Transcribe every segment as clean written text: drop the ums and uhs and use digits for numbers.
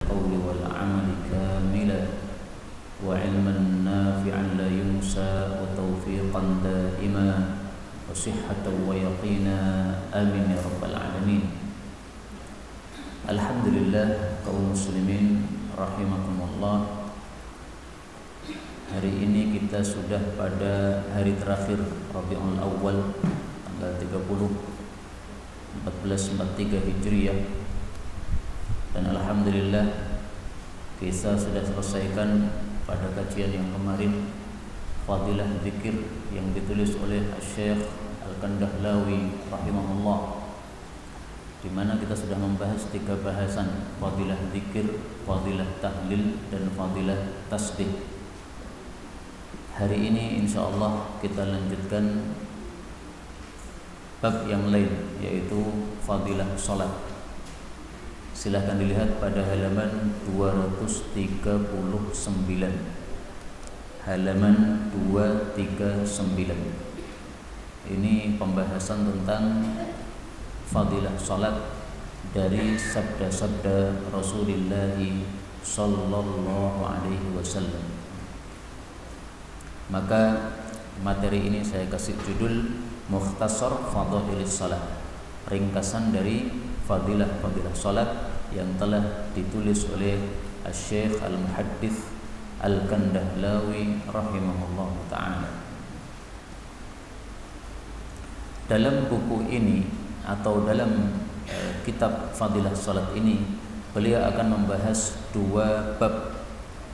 القول والعمل كاملا وعلما نافعا لا ينسى وتوفيقا دائما وصحة ويقينا آمين يا رب العالمين. Alhamdulillah kaum muslimin rahimakumullah. Hari ini kita sudah pada hari terakhir Rabiul Awal tanggal 30 1443 Hijriah. Dan alhamdulillah kita sudah selesaikan pada kajian yang kemarin fadilah zikir yang ditulis oleh Syekh Al-Kandahlawi rahimahullah, di mana kita sudah membahas 3 bahasan: fadilah zikir, fadilah tahlil, dan fadilah tasbih. Hari ini insyaallah kita lanjutkan bab yang lain, yaitu fadilah salat. Silahkan dilihat pada halaman 239. Halaman 239. Ini pembahasan tentang fadilah salat dari sabda-sabda Rasulullah sallallahu alaihi wasallam. Maka materi ini saya kasih judul Mukhtasar Fadailis Salat, ringkasan dari fadilah-fadilah salat yang telah ditulis oleh Syekh Al-Muhaddits Al-Kandahlawi rahimahullah ta'ala. Dalam buku ini atau dalam kitab fadilah salat ini, beliau akan membahas 2 bab.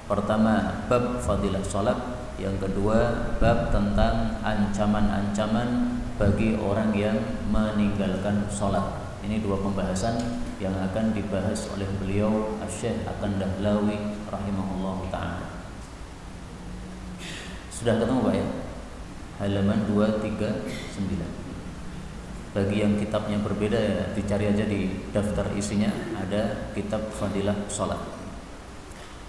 Pertama, bab fadilah salat. Yang kedua, bab tentang ancaman-ancaman bagi orang yang meninggalkan salat. Ini 2 pembahasan yang akan dibahas oleh beliau Syekh Al-Kandahlawi rahimahullah ta'ala. Sudah ketemu Pak ya? Halaman 239. Bagi yang kitabnya berbeda ya, dicari aja di daftar isinya, ada kitab fadilah salat.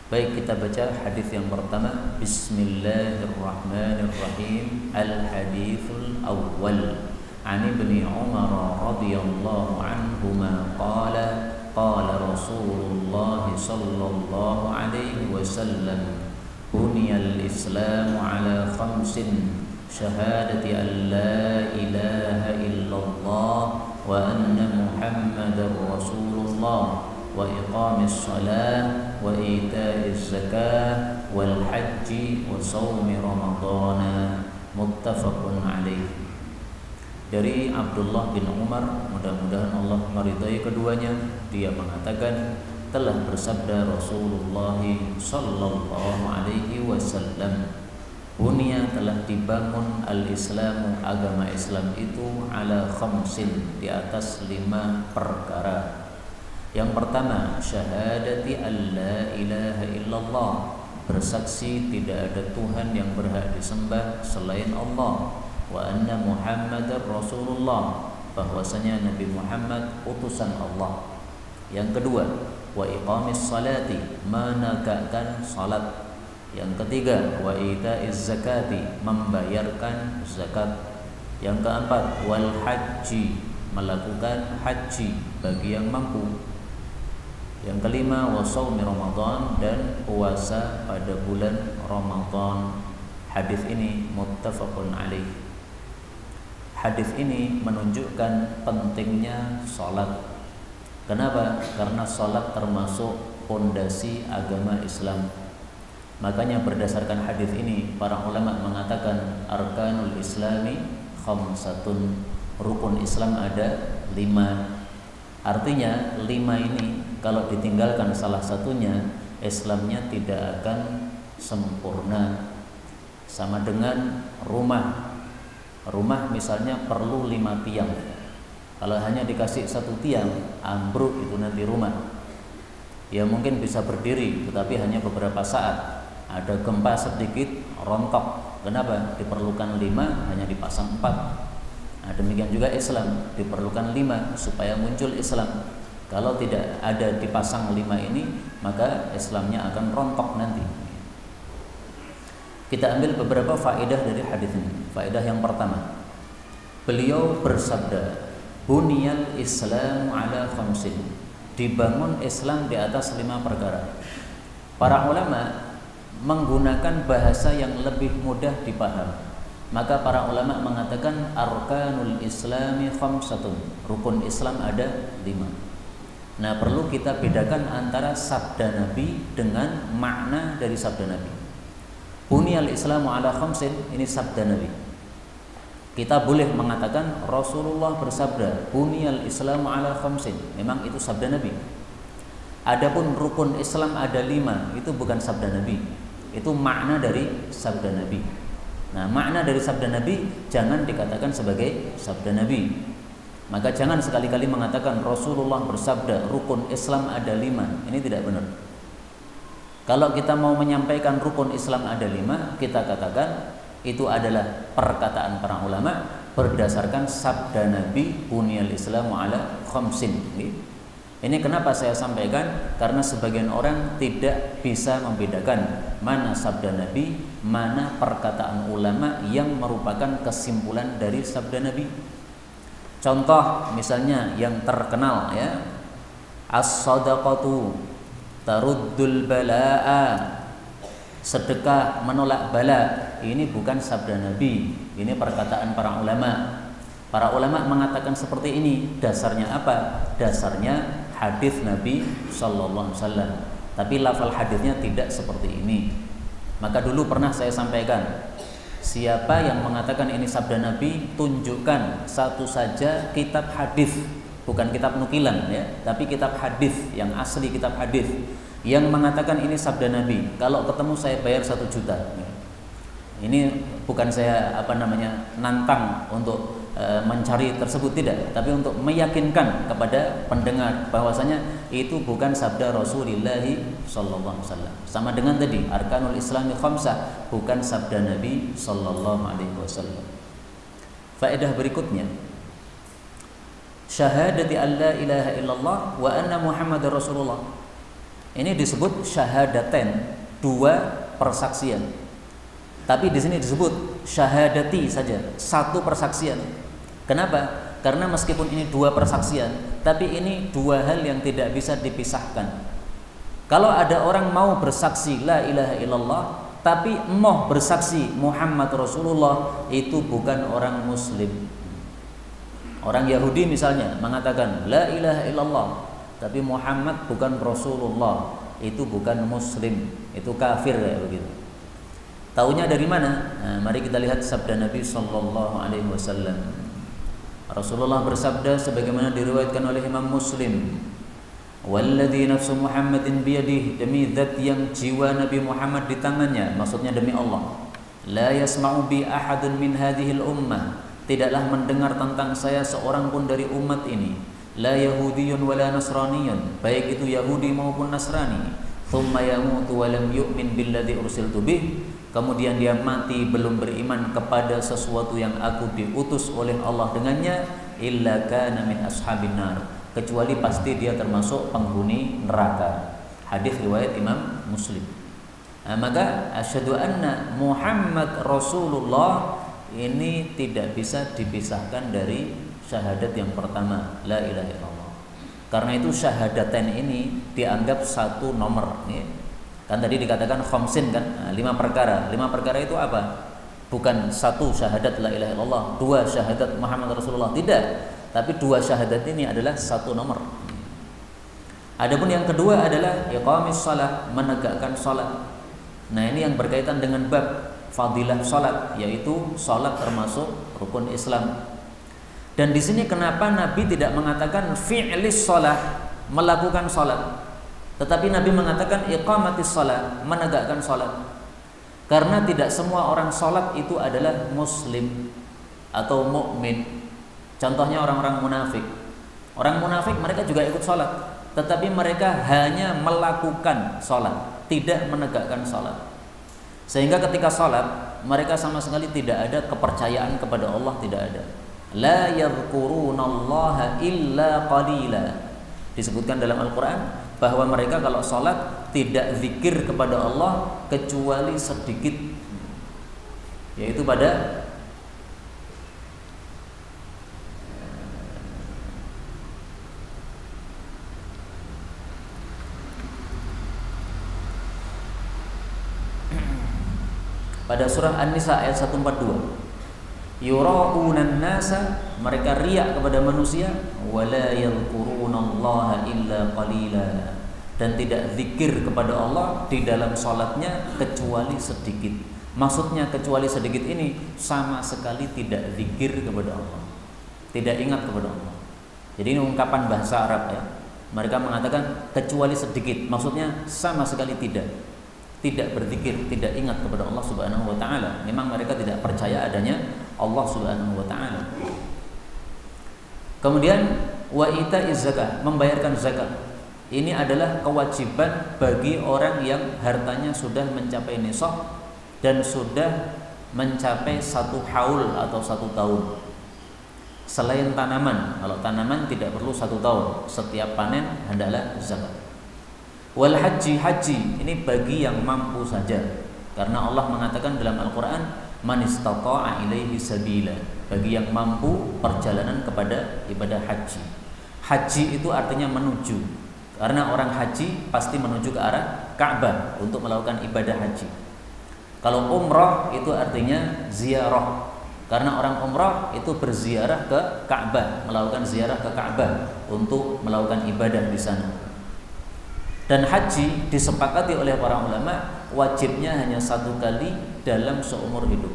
Baik, kita baca hadis yang pertama. Bismillahirrahmanirrahim. Al-hadithul awwal an Ibni Umar radhiyallahu anhuma qala qala Rasulullah sallallahu alaihi wasallam buniyal Islamu ala khamsin syahadati an la ilaha illallah wa anna Muhammadar Rasulullah wa iqamis shalah wa ita'iz zakah wal haji wa shaumi ramadhana. Muttafaqun alaih. Dari Abdullah bin Umar, mudah-mudahan Allah meridai keduanya, dia mengatakan, telah bersabda Rasulullah sallallahu alaihi wasallam, bunia telah dibangun al-Islamu, agama Islam itu, ala khamsin, di atas 5 perkara. Yang pertama, syahadati alla ilaha illallah, bersaksi tidak ada Tuhan yang berhak disembah selain Allah, wa anna Muhammadar Rasulullah, bahwasanya Nabi Muhammad utusan Allah. Yang kedua, wa iqamis salati, menegakkan salat. Yang ketiga, wa ita'iz zakati, membayarkan zakat. Yang keempat, wal haji, melakukan haji bagi yang mampu. Yang kelima, wa shaumi Ramadan, dan puasa pada bulan Ramadan. Hadis ini muttafaqun alaih. Hadis ini menunjukkan pentingnya salat. Kenapa? Karena salat termasuk pondasi agama Islam. Makanya berdasarkan hadis ini, para ulama mengatakan arkanul islami khamsatun, rukun Islam ada 5. Artinya 5 ini kalau ditinggalkan salah satunya, Islamnya tidak akan sempurna. Sama dengan rumah. Rumah misalnya perlu 5 tiang. Kalau hanya dikasih 1 tiang, ambruk itu nanti rumah. Ya mungkin bisa berdiri, tetapi hanya beberapa saat. Ada gempa sedikit, rontok. Kenapa? Diperlukan 5, hanya dipasang 4. Nah, demikian juga Islam, diperlukan 5 supaya muncul Islam. Kalau tidak ada dipasang 5 ini, maka Islamnya akan rontok nanti. Kita ambil beberapa faedah dari hadis ini. Faedah yang pertama, beliau bersabda, buniyal Islam ala khamsin, dibangun Islam di atas 5 perkara. Para ulama menggunakan bahasa yang lebih mudah dipaham. Maka para ulama mengatakan arkanul islami khamsatun. Rukun Islam ada 5. Nah, perlu kita bedakan antara sabda Nabi dengan makna dari sabda Nabi. Buniyal Islamu ala khamsin, ini sabda Nabi. Kita boleh mengatakan Rasulullah bersabda buniyal Islamu ala khamsin, memang itu sabda Nabi. Adapun rukun Islam ada 5, itu bukan sabda Nabi, itu makna dari sabda Nabi. Nah, makna dari sabda Nabi jangan dikatakan sebagai sabda Nabi. Maka jangan sekali-kali mengatakan Rasulullah bersabda rukun Islam ada 5, ini tidak benar. Kalau kita mau menyampaikan rukun Islam ada 5, kita katakan itu adalah perkataan para ulama berdasarkan sabda Nabi buniyal Islamu ala khamsin. Ini kenapa saya sampaikan, karena sebagian orang tidak bisa membedakan mana sabda Nabi, mana perkataan ulama yang merupakan kesimpulan dari sabda Nabi. Contoh misalnya yang terkenal ya, as-sadaqatu taruddul balaa, sedekah menolak bala. Ini bukan sabda Nabi, ini perkataan para ulama. Para ulama mengatakan seperti ini, dasarnya apa? Dasarnya hadis Nabi sallallahu alaihi wasallam. Tapi lafal hadisnya tidak seperti ini. Maka dulu pernah saya sampaikan, siapa yang mengatakan ini sabda Nabi, tunjukkan satu saja kitab hadis, bukan kitab nukilan ya, tapi kitab hadis yang asli, kitab hadis yang mengatakan ini sabda Nabi. Kalau ketemu saya bayar 1 juta. Ini bukan saya nantang untuk mencari tersebut, tidak, tapi untuk meyakinkan kepada pendengar bahwasanya itu bukan sabda Rasulullah sallallahu alaihi wasallam. Sama dengan tadi arkanul islami khamsah, bukan sabda Nabi sallallahu alaihi wasallam. Faedah berikutnya, syahadati alla ilaha illallah wa anna muhammadar rasulullah. Ini disebut syahadaten, 2 persaksian. Tapi di sini disebut syahadati saja, 1 persaksian. Kenapa? Karena meskipun ini 2 persaksian, tapi ini 2 hal yang tidak bisa dipisahkan. Kalau ada orang mau bersaksi la ilaha illallah, tapi mau bersaksi Muhammad Rasulullah, itu bukan orang muslim. Orang Yahudi misalnya mengatakan la ilaha illallah, tapi Muhammad bukan Rasulullah, itu bukan muslim, itu kafir ya begitu. Taunya dari mana? Nah, mari kita lihat sabda Nabi sallallahu alaihi wasallam. Rasulullah bersabda sebagaimana diriwayatkan oleh Imam Muslim, walladzi nafsu Muhammadin biyadihi, demi zat yang jiwa Nabi Muhammad di tangannya, maksudnya demi Allah, la yasma'u bi ahadun min hadhil ummah, tidaklah mendengar tentang saya seorang pun dari umat ini, la yahudiyun wala nasraniyun, baik itu Yahudi maupun Nasrani, thumma yamutu wa lam yu'min billadzi ursiltu bih, kemudian dia mati belum beriman kepada sesuatu yang aku diutus oleh Allah dengannya, illa kana min ashabin nar, kecuali pasti dia termasuk penghuni neraka. Hadis riwayat Imam Muslim. Nah, maka asyhadu anna Muhammad Rasulullah ini tidak bisa dipisahkan dari syahadat yang pertama, la ilaha illallah. Karena itu syahadaten ini dianggap 1 nomor ya. Kan tadi dikatakan khamsin kan, 5 perkara. 5 perkara itu apa? Bukan 1 syahadat la ilaha illallah, 2 syahadat Muhammad Rasulullah, tidak. Tapi 2 syahadat ini adalah 1 nomor. Adapun yang kedua adalah iqamis shalah, menegakkan salat. Nah, ini yang berkaitan dengan bab fadilah salat, yaitu salat termasuk rukun Islam. Dan di sini kenapa Nabi tidak mengatakan fi'lis shalah, melakukan salat, tetapi Nabi mengatakan iqamatis shalah, menegakkan salat. Karena tidak semua orang salat itu adalah muslim atau mukmin. Contohnya orang-orang munafik. Orang munafik mereka juga ikut salat, tetapi mereka hanya melakukan salat, tidak menegakkan salat. Sehingga ketika salat mereka sama sekali tidak ada kepercayaan kepada Allah, tidak ada. La yadhkurunallaha illa qalila. Disebutkan dalam Al-Quran bahwa mereka kalau sholat tidak zikir kepada Allah kecuali sedikit, yaitu pada Pada surah An-Nisa ayat 142. Yura'unan nasa, mereka riak kepada manusia, wala yadhkurunallaha illa qalila, dan tidak zikir kepada Allah di dalam salatnya kecuali sedikit. Maksudnya kecuali sedikit ini sama sekali tidak zikir kepada Allah, tidak ingat kepada Allah. Jadi ini ungkapan bahasa Arab ya. Mereka mengatakan kecuali sedikit, maksudnya sama sekali tidak berzikir, tidak ingat kepada Allah Subhanahu wa taala. Memang mereka tidak percaya adanya Allah Subhanahu wa taala. Kemudian wa itaiz zakah, membayarkan zakat. Ini adalah kewajiban bagi orang yang hartanya sudah mencapai nisab dan sudah mencapai 1 haul atau 1 tahun. Selain tanaman, kalau tanaman tidak perlu 1 tahun, setiap panen hendaklah zakat. Wal haji, ini bagi yang mampu saja, karena Allah mengatakan dalam Al-Quran, man istata'a ilaihi sabila, bagi yang mampu perjalanan kepada ibadah haji. Haji itu artinya menuju, karena orang haji pasti menuju ke arah Ka'bah untuk melakukan ibadah haji. Kalau umrah itu artinya ziarah, karena orang umrah itu berziarah ke Ka'bah, melakukan ziarah ke Ka'bah untuk melakukan ibadah di sana. Dan haji disepakati oleh para ulama wajibnya hanya 1 kali dalam seumur hidup.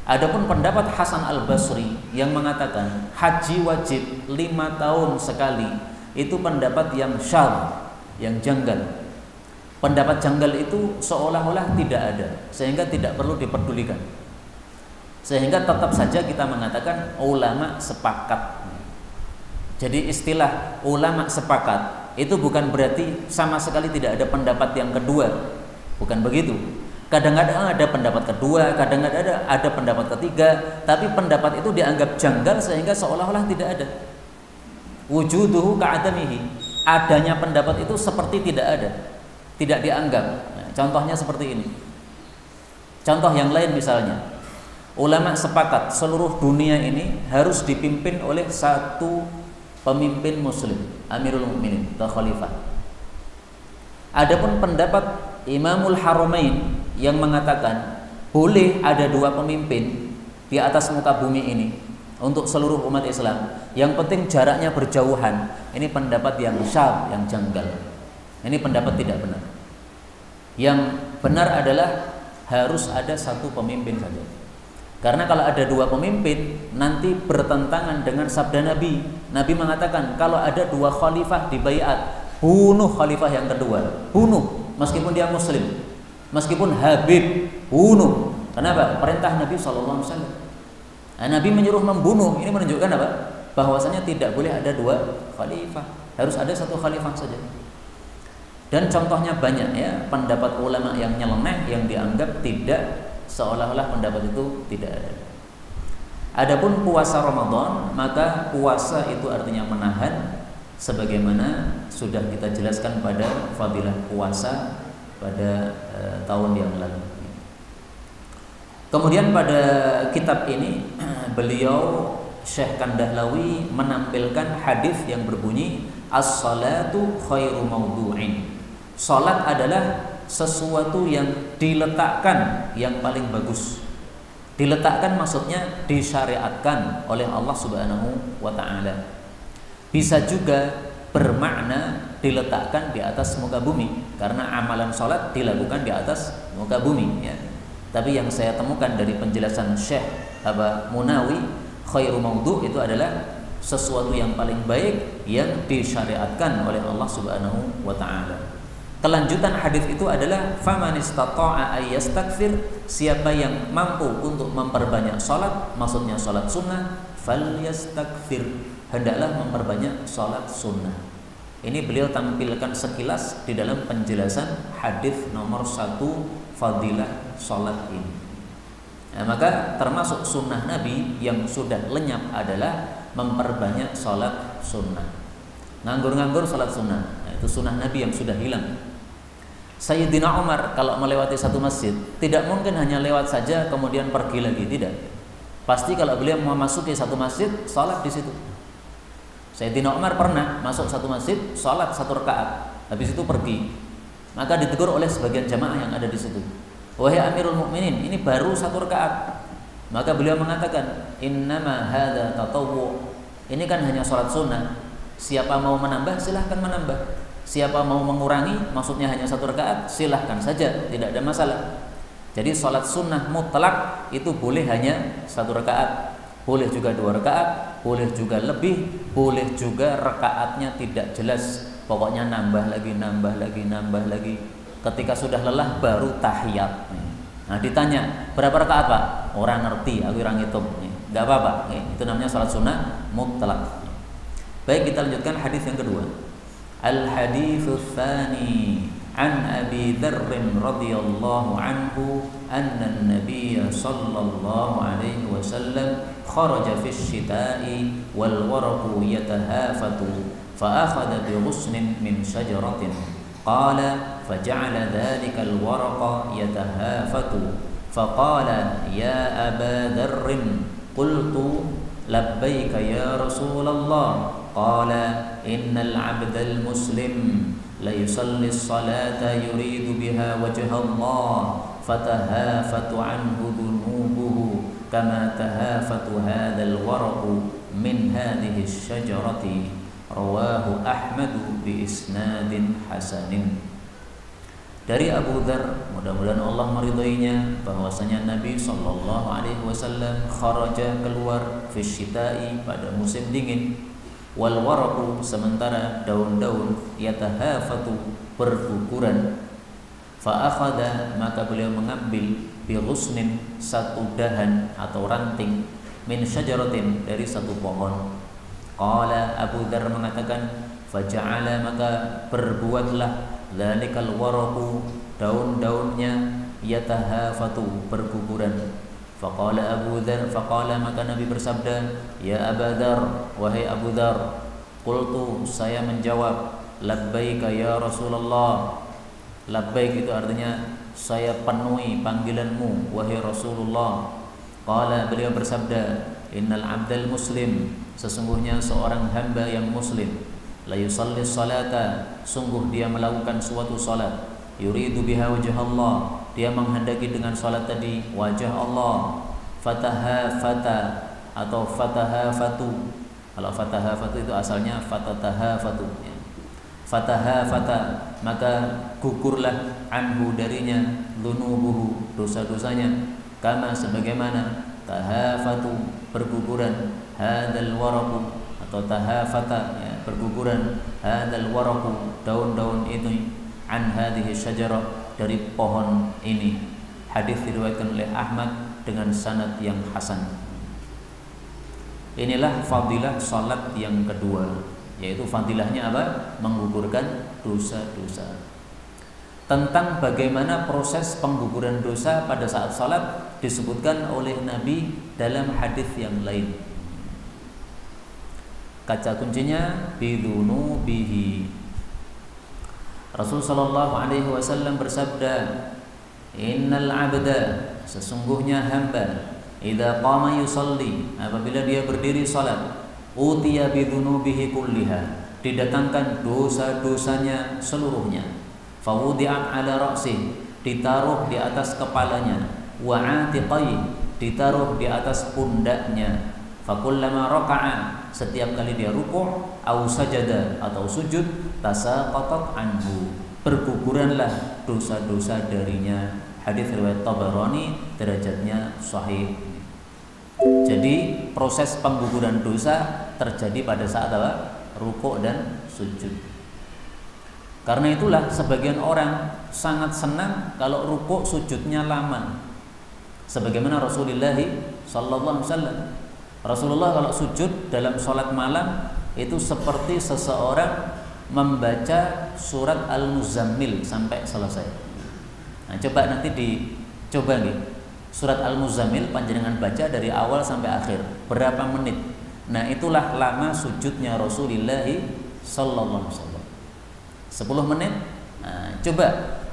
Adapun pendapat Hasan Al-Basri yang mengatakan haji wajib 5 tahun sekali, itu pendapat yang syadz, yang janggal. Pendapat janggal itu seolah-olah tidak ada, sehingga tidak perlu diperdulikan. Sehingga tetap saja kita mengatakan ulama sepakat. Jadi istilah ulama sepakat itu bukan berarti sama sekali tidak ada pendapat yang kedua, bukan begitu. Kadang-kadang ada pendapat kedua, kadang-kadang ada pendapat ketiga, tapi pendapat itu dianggap janggal sehingga seolah-olah tidak ada. Wujuduhu ka'adamihi, adanya pendapat itu seperti tidak ada, tidak dianggap. Nah, contohnya seperti ini. Contoh yang lain misalnya, ulama sepakat seluruh dunia ini harus dipimpin oleh 1 pemimpin muslim, Amirul Mukminin atau khalifah. Adapun pendapat Imamul Haramain yang mengatakan boleh ada 2 pemimpin di atas muka bumi ini untuk seluruh umat Islam, yang penting jaraknya berjauhan. Ini pendapat yang syadz, yang janggal. Ini pendapat tidak benar. Yang benar adalah harus ada 1 pemimpin saja. Karena kalau ada 2 pemimpin nanti bertentangan dengan sabda Nabi. Nabi mengatakan kalau ada 2 khalifah dibaiat, bunuh khalifah yang kedua, bunuh meskipun dia muslim, meskipun Habib, bunuh. Kenapa? Perintah Nabi SAW. Nah, Nabi menyuruh membunuh. Ini menunjukkan apa? Bahwasanya tidak boleh ada 2 khalifah, harus ada 1 khalifah saja. Dan contohnya banyak ya, pendapat ulama yang nyeleneh yang dianggap tidak, seolah-olah pendapat itu tidak ada. Adapun puasa Ramadan, maka puasa itu artinya menahan, sebagaimana sudah kita jelaskan pada fadilah puasa pada tahun yang lalu. Kemudian pada kitab ini beliau Syekh Kandahlawi menampilkan hadis yang berbunyi as-salatu khairu mawdu'in. Salat adalah sesuatu yang diletakkan yang paling bagus. Diletakkan maksudnya disyariatkan oleh Allah Subhanahu wa taala. Bisa juga bermakna diletakkan di atas muka bumi, karena amalan salat dilakukan di atas muka bumi ya. Tapi yang saya temukan dari penjelasan Syekh Munawi, khairu mawdu' itu adalah sesuatu yang paling baik yang disyariatkan oleh Allah Subhanahu wa taala. Kelanjutan hadis itu adalah faman istata'a ay yastakfir, siapa yang mampu untuk memperbanyak salat, maksudnya salat sunnah, falyastakfir, hendaklah memperbanyak salat sunnah. Ini beliau tampilkan sekilas di dalam penjelasan hadis nomor 1 fadilah salat ini. Nah, maka termasuk sunnah Nabi yang sudah lenyap adalah memperbanyak salat sunnah. Nganggur-nganggur salat sunnah, nah, itu sunnah Nabi yang sudah hilang. Sayyidina Umar kalau melewati 1 masjid tidak mungkin hanya lewat saja kemudian pergi lagi, tidak. Pasti kalau beliau memasuki 1 masjid, salat di situ. Sayyidina Umar pernah masuk 1 masjid, salat 1 rakaat, habis itu pergi. Maka ditegur oleh sebagian jamaah yang ada di situ. wahai Amirul Mukminin, ini baru 1 rakaat. Maka beliau mengatakan, innama hadza tatawwu, ini kan hanya sholat sunnah. Siapa mau menambah silahkan menambah, siapa mau mengurangi, maksudnya hanya 1 rakaat, silahkan saja, tidak ada masalah. Jadi sholat sunnah mutlak itu boleh hanya 1 rakaat, boleh juga 2 rakaat, boleh juga lebih, boleh juga rakaatnya tidak jelas, pokoknya nambah lagi, nambah lagi, nambah lagi. Ketika sudah lelah baru tahiyat. Nah ditanya berapa rakaat Pak? Orang ngerti, aku orang hitung. Tidak apa-apa. Itu namanya sholat sunnah mutlak. Baik, kita lanjutkan hadis yang kedua. Al haditsus tsani an Abi Dzar radhiyallahu anhu anna an-nabiy sallallahu alaihi wasallam kharaja fi asy-syita'i wal waraqu yatahafatu fa akhadha bi ghusnin min syajaratin qala faja'ala dhalika al-waraqa yatahafatu faqala ya Aba Dzar qultu labbaika ya Rasulullah qala innal 'abdal muslim la yusalli as-salata yuridu biha wajha Allah fatahafatu anhu dhunubuhu kama tahafatu hadzal waraqu min hadhihi asy-syajarati rawahu Ahmad bi isnadin hasanin. Dari Abu Dzar, mudah-mudahan Allah meridainya, bahwasanya Nabi sallallahu alaihi wasallam kharaja keluar fi syita'i pada musim dingin, wal waraqu sementara daun-daun yatahafatu berguguran, fa akhadha maka beliau mengambil bi ghusnin 1 dahan atau ranting min syajaratin dari 1 pohon. Qala Abu Dzar mengatakan faja'ala maka berbuatlah dzalikal waraqu daun-daunnya yatahafatu berguguran. Faqala Abu Dzar, faqala maka Nabi bersabda, ya Aba Dzar, wahai Abu Dzar. Qultu saya menjawab, labbaika ya Rasulullah. Labbaik itu artinya saya penuhi panggilanmu wahai Rasulullah. Qala beliau bersabda, innal 'abdal muslim, sesungguhnya seorang hamba yang muslim, la yusalli salata, sungguh dia melakukan suatu salat, yuridu biha wajh Allah, dia menghendaki dengan salat tadi wajah Allah, fatahafata atau fatahafatu. Kalau fatahafatu itu asalnya fatatahafatu ya. Fatahafata maka gugurlah anhu darinya dhunubuhu dosa-dosanya, kama sebagaimana tahafatu berguguran hadzal waraqu atau tahafata ya, berguguran hadzal waraqu daun-daun itu an hadhihi syajarah dari pohon ini. Hadis diriwayatkan oleh Ahmad dengan sanad yang hasan. Inilah fadilah salat yang kedua, yaitu fadilahnya apa? Menggugurkan dosa-dosa. Tentang bagaimana proses pengguguran dosa pada saat salat disebutkan oleh Nabi dalam hadis yang lain. Kata kuncinya bidunubihi. Rasul sallallahu alaihi wasallam bersabda, innal 'abda, sesungguhnya hamba, idza qama yusalli, apabila dia berdiri salat, utiya bidunubihi kulliha, didatangkan dosa-dosanya seluruhnya, fawudi'at ala ra'si, ditaruh di atas kepalanya, wa 'atiqai, ditaruh di atas pundaknya, fakullama raka'a, setiap kali dia rukuk, au sajada atau sujud, tasaqatat anhu, berguguranlah dosa-dosa darinya. Hadis riwayat Tabarani, derajatnya sahih. Jadi proses pengguguran dosa terjadi pada saat apa? Rukuk dan sujud. Karena itulah sebagian orang sangat senang kalau rukuk sujudnya lama. Sebagaimana Rasulullah sallallahu alaihi wasallam. Rasulullah kalau sujud dalam sholat malam itu seperti seseorang membaca surat Al-Muzammil sampai selesai. Nah, coba nanti dicoba nih, surat Al-Muzammil panjenengan baca dari awal sampai akhir, berapa menit? Nah, itulah lama sujudnya Rasulullah sallallahu alaihi wasallam. 10 menit. Nah, coba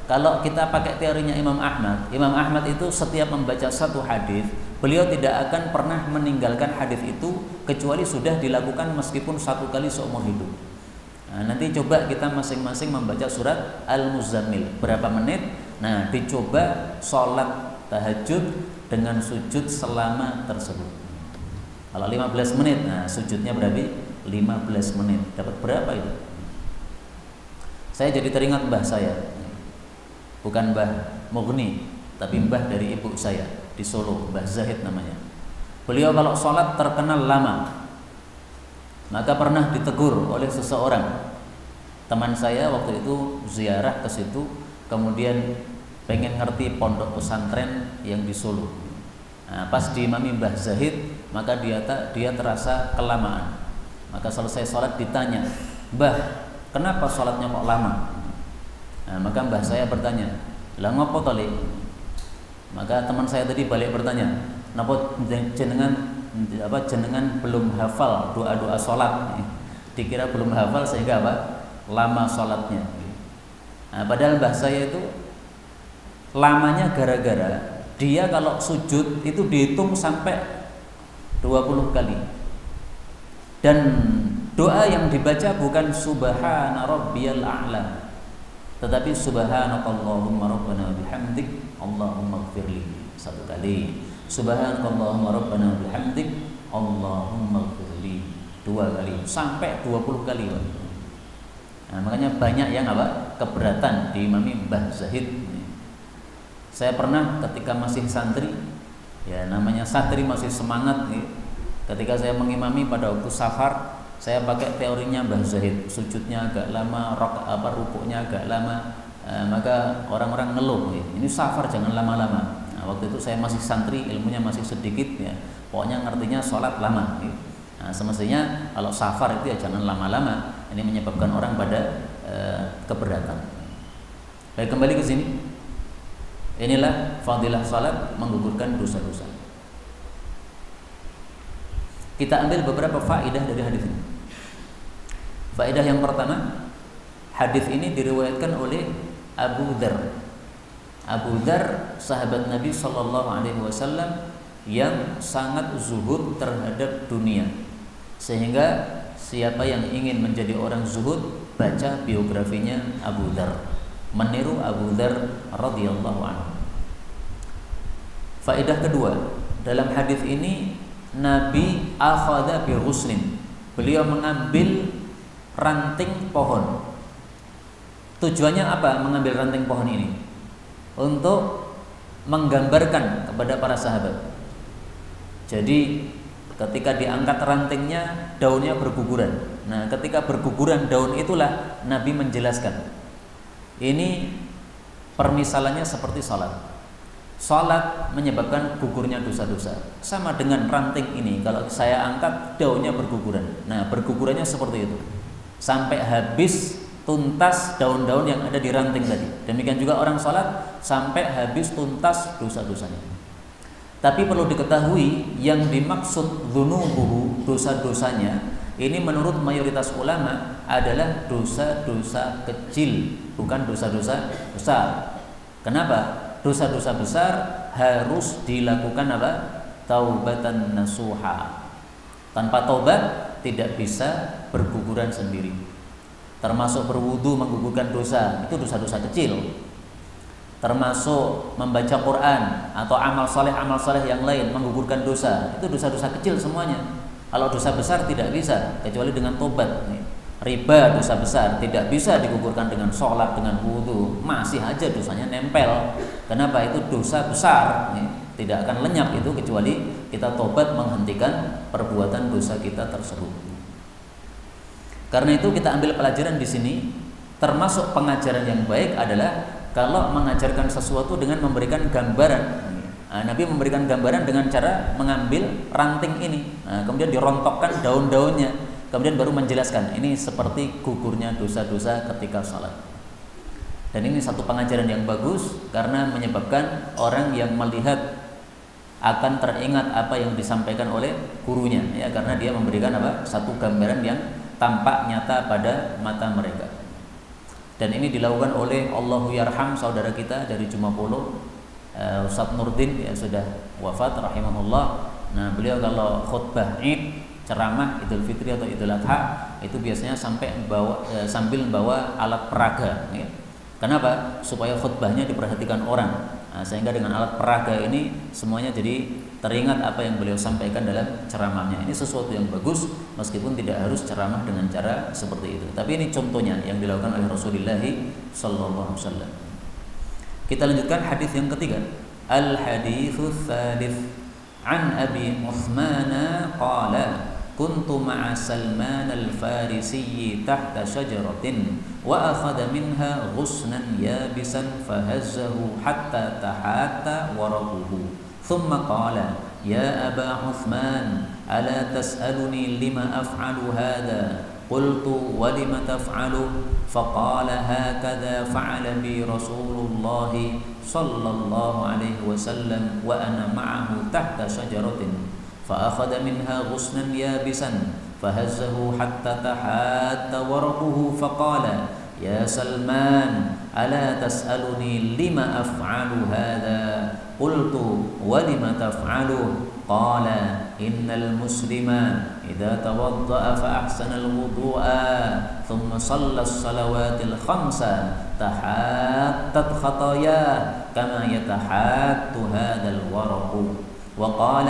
kalau kita pakai teorinya Imam Ahmad. Imam Ahmad itu setiap membaca satu hadis, beliau tidak akan pernah meninggalkan hadis itu kecuali sudah dilakukan meskipun 1 kali seumur hidup. Nah, nanti coba kita masing-masing membaca surat Al-Muzammil berapa menit. Nah, dicoba sholat tahajud dengan sujud selama tersebut. Kalau 15 menit, nah sujudnya berarti 15 menit. Dapat berapa itu? Saya jadi teringat mbah saya. Bukan Mbah Mughni, tapi mbah dari ibu saya di Solo, Mbah Zahid namanya. Beliau kalau sholat terkenal lama. Maka pernah ditegur oleh seseorang. Teman saya waktu itu ziarah ke situ, kemudian pengen ngerti pondok pesantren yang di Solo. Nah, pas diimami Mbah Zahid, maka dia terasa kelamaan. Maka selesai sholat ditanya, "Mbah, kenapa sholatnya kok lama?" Nah, maka mbah saya bertanya, "Lah ngopo to, Le?" Maka teman saya tadi balik bertanya, "Napa jenengan belum hafal doa-doa sholat?" Dikira belum hafal sehingga lama sholatnya. Nah, padahal mbah saya itu lamanya gara-gara dia kalau sujud itu dihitung sampai 20 kali. Dan doa yang dibaca bukan subhana rabbiyal a'la, tetapi subhanakallahumma rabbana bihamdik Allahumma ighfirli, satu kali. Subhanakallahumma rabbana bihamdik Allahumma ighfirli, dua kali, sampai 20 kali. Nah, makanya banyak yang keberatan diimami Mbah Zahid. Saya pernah ketika masih santri, ya namanya santri masih semangat nih. Ketika saya mengimami pada waktu safar, saya pakai teorinya Mbah Zahid, sujudnya agak lama, rukuknya agak lama, maka orang-orang ngeluh, ini safar jangan lama-lama. Nah, waktu itu saya masih santri, ilmunya masih sedikit, ya pokoknya ngertinya sholat lama. Nah, semestinya kalau safar itu ya jangan lama-lama, ini menyebabkan orang pada keberatan. Baik, kembali ke sini. Inilah fadilah salat menggugurkan dosa-dosa. Kita ambil beberapa faedah dari hadis ini. Faedah yang pertama, hadis ini diriwayatkan oleh Abu Dzar. Abu Dzar sahabat Nabi Shallallahu Alaihi Wasallam yang sangat zuhud terhadap dunia, sehingga siapa yang ingin menjadi orang zuhud, baca biografinya Abu Dzar, meniru Abu Dzar radhiyallahu anhu. Faedah kedua, dalam hadis ini Nabi akhadha bi ghuslin, beliau mengambil ranting pohon. Tujuannya apa mengambil ranting pohon ini? Untuk menggambarkan kepada para sahabat. Jadi ketika diangkat rantingnya, daunnya berguguran. Nah, ketika berguguran daun itulah Nabi menjelaskan. Ini permisalannya seperti salat. Salat menyebabkan gugurnya dosa-dosa. Sama dengan ranting ini, kalau saya angkat daunnya berguguran. Nah, bergugurannya seperti itu. Sampai habis tuntas daun-daun yang ada di ranting tadi. Demikian juga orang salat sampai habis tuntas dosa-dosanya. Tapi perlu diketahui yang dimaksud dzunubuhu, dosa-dosanya, ini menurut mayoritas ulama adalah dosa-dosa kecil, bukan dosa-dosa besar. Kenapa? Dosa-dosa besar harus dilakukan taubatan nasuha. Tanpa taubat tidak bisa berguguran sendiri. Termasuk berwudu menggugurkan dosa, itu dosa-dosa kecil. Termasuk membaca Quran atau amal soleh yang lain menggugurkan dosa, itu dosa-dosa kecil semuanya. Kalau dosa besar tidak bisa kecuali dengan tobat. Riba dosa besar tidak bisa digugurkan dengan sholat, dengan wudu, masih aja dosanya nempel. Kenapa? Itu dosa besar, tidak akan lenyap itu kecuali kita tobat menghentikan perbuatan dosa kita tersebut. Karena itu kita ambil pelajaran di sini, termasuk pengajaran yang baik adalah kalau mengajarkan sesuatu dengan memberikan gambaran. Nabi memberikan gambaran dengan cara mengambil ranting ini, kemudian dirontokkan daun-daunnya, kemudian baru menjelaskan ini seperti gugurnya dosa-dosa ketika sholat. Dan ini satu pengajaran yang bagus karena menyebabkan orang yang melihat akan teringat apa yang disampaikan oleh gurunya, ya, karena dia memberikan satu gambaran yang tampak nyata pada mata mereka. Dan ini dilakukan oleh Allahu Yarham, saudara kita dari Jumapolo, Ustaz Nurdin, ya, sudah wafat rahimahullah. Nah, beliau kalau khutbah Id, ceramah Idul Fitri atau Idul Adha, itu biasanya sampai sambil membawa alat peraga, ya. Kenapa? Supaya khutbahnya diperhatikan orang. Nah, sehingga dengan alat peraga ini semuanya jadi teringat apa yang beliau sampaikan dalam ceramahnya. Ini sesuatu yang bagus meskipun tidak harus ceramah dengan cara seperti itu. Tapi ini contohnya yang dilakukan oleh Rasulullah sallallahu alaihi wasallam. Kita lanjutkan hadis yang ketiga. Al-haditsus tsalits an Abi Utsman qala kuntu ma'a Salman al-Farisi tahta syajaratin wa akhadha minha ghusnan yabisan fahazzahu hatta tahatta waraquhu thumma qala ya Aba Utsman ala tas'aluni lima af'alu hadha qultu wa lima taf'alu faqala hakadha fa'ala bi Rasulullah sallallahu alaihi wasallam wa ana ma'ahu tahta syajaratin فأخذ منها غصنا يابسا فهزه حتى تحات ورقه فقال يا سلمان ألا تسألني لما أفعل هذا قلت ولم تفعله قال إن المسلم إذا توضأ فأحسن الوضوء ثم صلى الصلوات الخمس تحاتت خطاياه كما يتحات هذا الورق وقال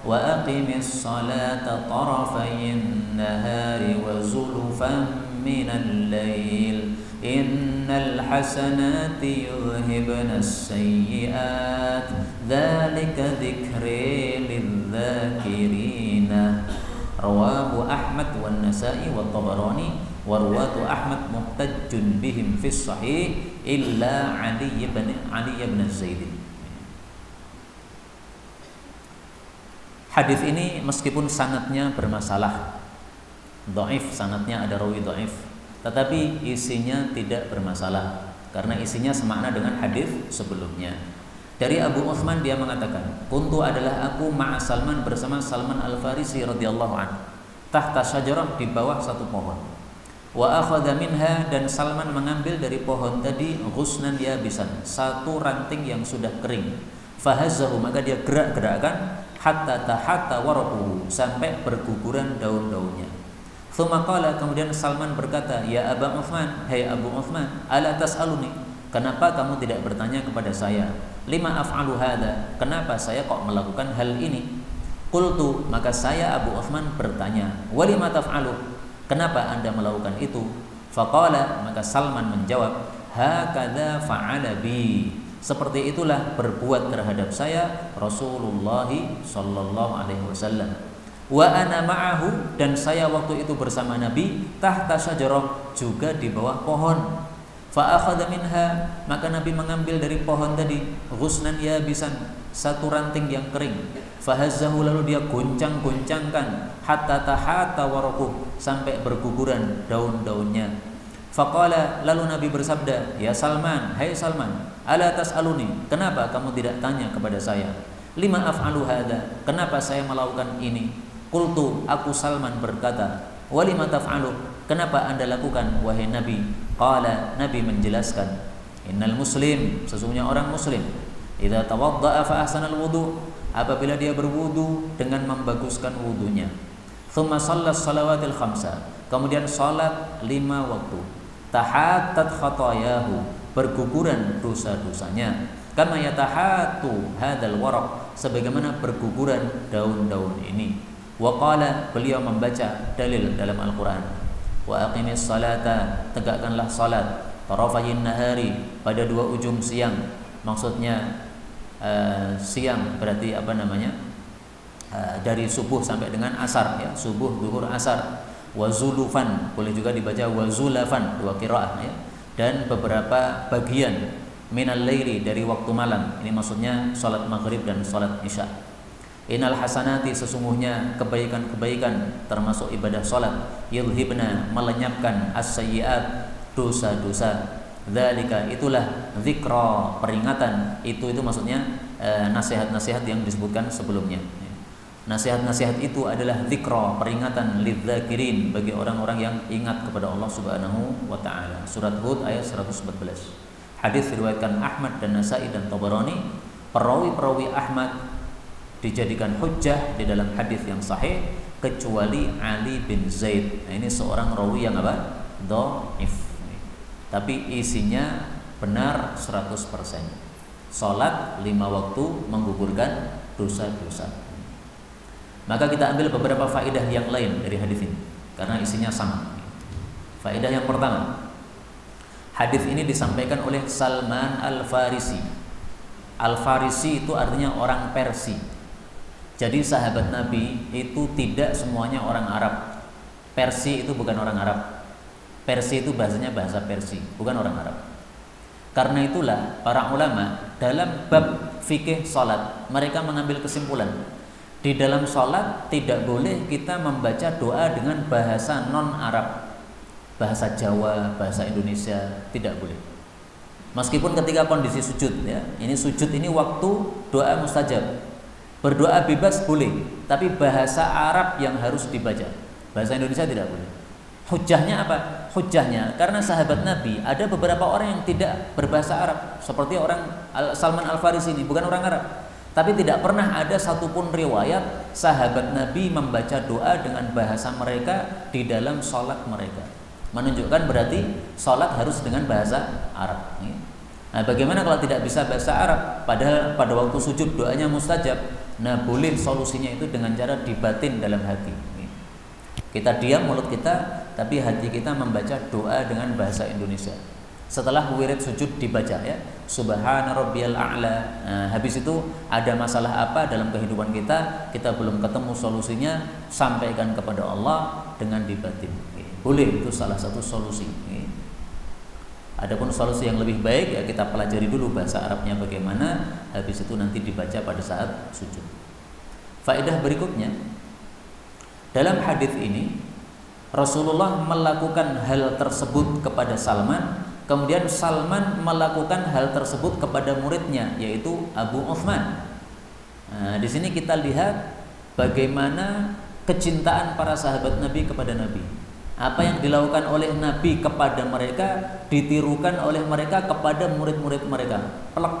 وأقم الصلاة طرفي النهار وزلفا من الليل إن الحسنات يذهبن السيئات ذلك ذكر للذاكرين رواه أحمد والنسائي والطبراني ورواة أحمد محتج بهم في الصحيح إلا علي بن زيد. Hadis ini meskipun sanadnya bermasalah, dhaif, sanadnya ada rawi dhaif, tetapi isinya tidak bermasalah karena isinya semakna dengan hadis sebelumnya. Dari Abu Utsman dia mengatakan, kuntu adalah aku ma'a Salman bersama Salman Al-Farisi radhiyallahu anhu, tahta syajarah di bawah satu pohon. Wa akhadha minha dan Salman mengambil dari pohon tadi ghusnan yabisan, satu ranting yang sudah kering. Fahazzahu maka dia gerak-gerakkan hatta tahatta waraquhu sampai berguguran daun-daunnya. Tsumma qala kemudian Salman berkata, ya Aba Utsman, hai Abu Utsman, ala tas'aluni, kenapa kamu tidak bertanya kepada saya? Lima af'alu hadza, kenapa saya kok melakukan hal ini? Qultu, maka saya Abu Utsman bertanya, wa lima taf'alu, kenapa Anda melakukan itu? Faqala, maka Salman menjawab, hakadza fa'ala bi, seperti itulah berbuat terhadap saya Rasulullah sallallahu alaihi wasallam. Wa ana ma'ahu dan saya waktu itu bersama Nabi tahta syajarah juga di bawah pohon. Fa akhadha minha maka Nabi mengambil dari pohon tadi ghusnan yabisan, satu ranting yang kering. Fahazzahu lalu dia goncang-goncangkan hatta tahatta waraquh sampai berguguran daun-daunnya. Faqala lalu Nabi bersabda, ya Salman, hai Salman, ala tas'aluni, kenapa kamu tidak tanya kepada saya? Lima af'alu hadza, kenapa saya melakukan ini? Qultu, aku Salman berkata, wa lima taf'alu, kenapa Anda lakukan wahai Nabi? Qala, Nabi menjelaskan, innal muslim, sesungguhnya orang muslim, idza tawadda'a fa ahsanal wudu, apabila dia berwudu dengan membaguskan wudunya. Tsumma shallas salawatil khamsa, kemudian salat 5 waktu. Tahattat khatayahu, berguguran dosa-dosanya. Kama yatahatu hadzal waraq, sebagaimana berguguran daun-daun ini. Wa qala, beliau membaca dalil dalam Al-Qur'an. Wa aqimis salata, tegakkanlah salat. Tarafayin nahari, pada 2 ujung siang. Maksudnya siang berarti apa namanya? Dari subuh sampai dengan asar ya, subuh, zuhur, asar. Wazulufan, boleh juga dibaca wazulafan, 2 qiraah ya. Dan beberapa bagian minal laili, dari waktu malam. Ini maksudnya salat maghrib dan salat isya. Innal hasanati, sesungguhnya kebaikan-kebaikan termasuk ibadah salat, yudhibna, melenyapkan as-sayyi'at, dosa-dosa. Dzalika, itulah dzikra, peringatan. Itu maksudnya nasihat-nasihat yang disebutkan sebelumnya. Nasihat-nasihat itu adalah dzikra, peringatan, lidzakirin, bagi orang-orang yang ingat kepada Allah Subhanahu wa taala. Surat Hud ayat 114. Hadis diriwayatkan Ahmad dan Nasa'i dan Tabarani. Perawi-perawi Ahmad dijadikan hujjah di dalam hadis yang sahih kecuali Ali bin Zaid. Nah, ini seorang rawi yang apa? Dhaif. Tapi isinya benar 100%. Salat 5 waktu menggugurkan dosa-dosa. Maka kita ambil beberapa faedah yang lain dari hadis ini karena isinya sama. Faedah yang pertama, hadis ini disampaikan oleh Salman Al-Farisi. Al-Farisi itu artinya orang Persia. Jadi sahabat Nabi itu tidak semuanya orang Arab. Persia itu bukan orang Arab. Persia itu bahasanya bahasa Persia, bukan orang Arab. Karena itulah para ulama dalam bab fikih salat mereka mengambil kesimpulan di dalam salat tidak boleh kita membaca doa dengan bahasa non-Arab, bahasa Jawa, bahasa Indonesia, tidak boleh. Meskipun ketika kondisi sujud, ya, ini sujud ini waktu doa mustajab, berdoa bebas boleh, tapi bahasa Arab yang harus dibaca, bahasa Indonesia tidak boleh. Hujjahnya apa? Hujjahnya karena sahabat Nabi ada beberapa orang yang tidak berbahasa Arab, seperti orang Salman Al-Farisi ini, bukan orang Arab. Tapi tidak pernah ada satupun riwayat sahabat Nabi membaca doa dengan bahasa mereka di dalam sholat mereka. Menunjukkan berarti sholat harus dengan bahasa Arab. Nah, bagaimana kalau tidak bisa bahasa Arab? Padahal pada waktu sujud doanya mustajab. Nah, boleh solusinya itu dengan cara dibatin dalam hati. Kita diam mulut kita, tapi hati kita membaca doa dengan bahasa Indonesia. Setelah wirid sujud dibaca, ya, Subhana rabbiyal a'la. Nah, habis itu ada masalah apa dalam kehidupan kita belum ketemu solusinya, sampaikan kepada Allah dengan dibatin. Boleh, itu salah satu solusi. Adapun solusi yang lebih baik, ya kita pelajari dulu bahasa Arabnya bagaimana, habis itu nanti dibaca pada saat sujud. Faedah berikutnya, dalam hadis ini Rasulullah melakukan hal tersebut kepada Salman. Kemudian Salman melakukan hal tersebut kepada muridnya, yaitu Abu Uthman. Nah, di sini kita lihat bagaimana kecintaan para sahabat Nabi kepada Nabi. Apa yang dilakukan oleh Nabi kepada mereka ditirukan oleh mereka kepada murid-murid mereka. Plek.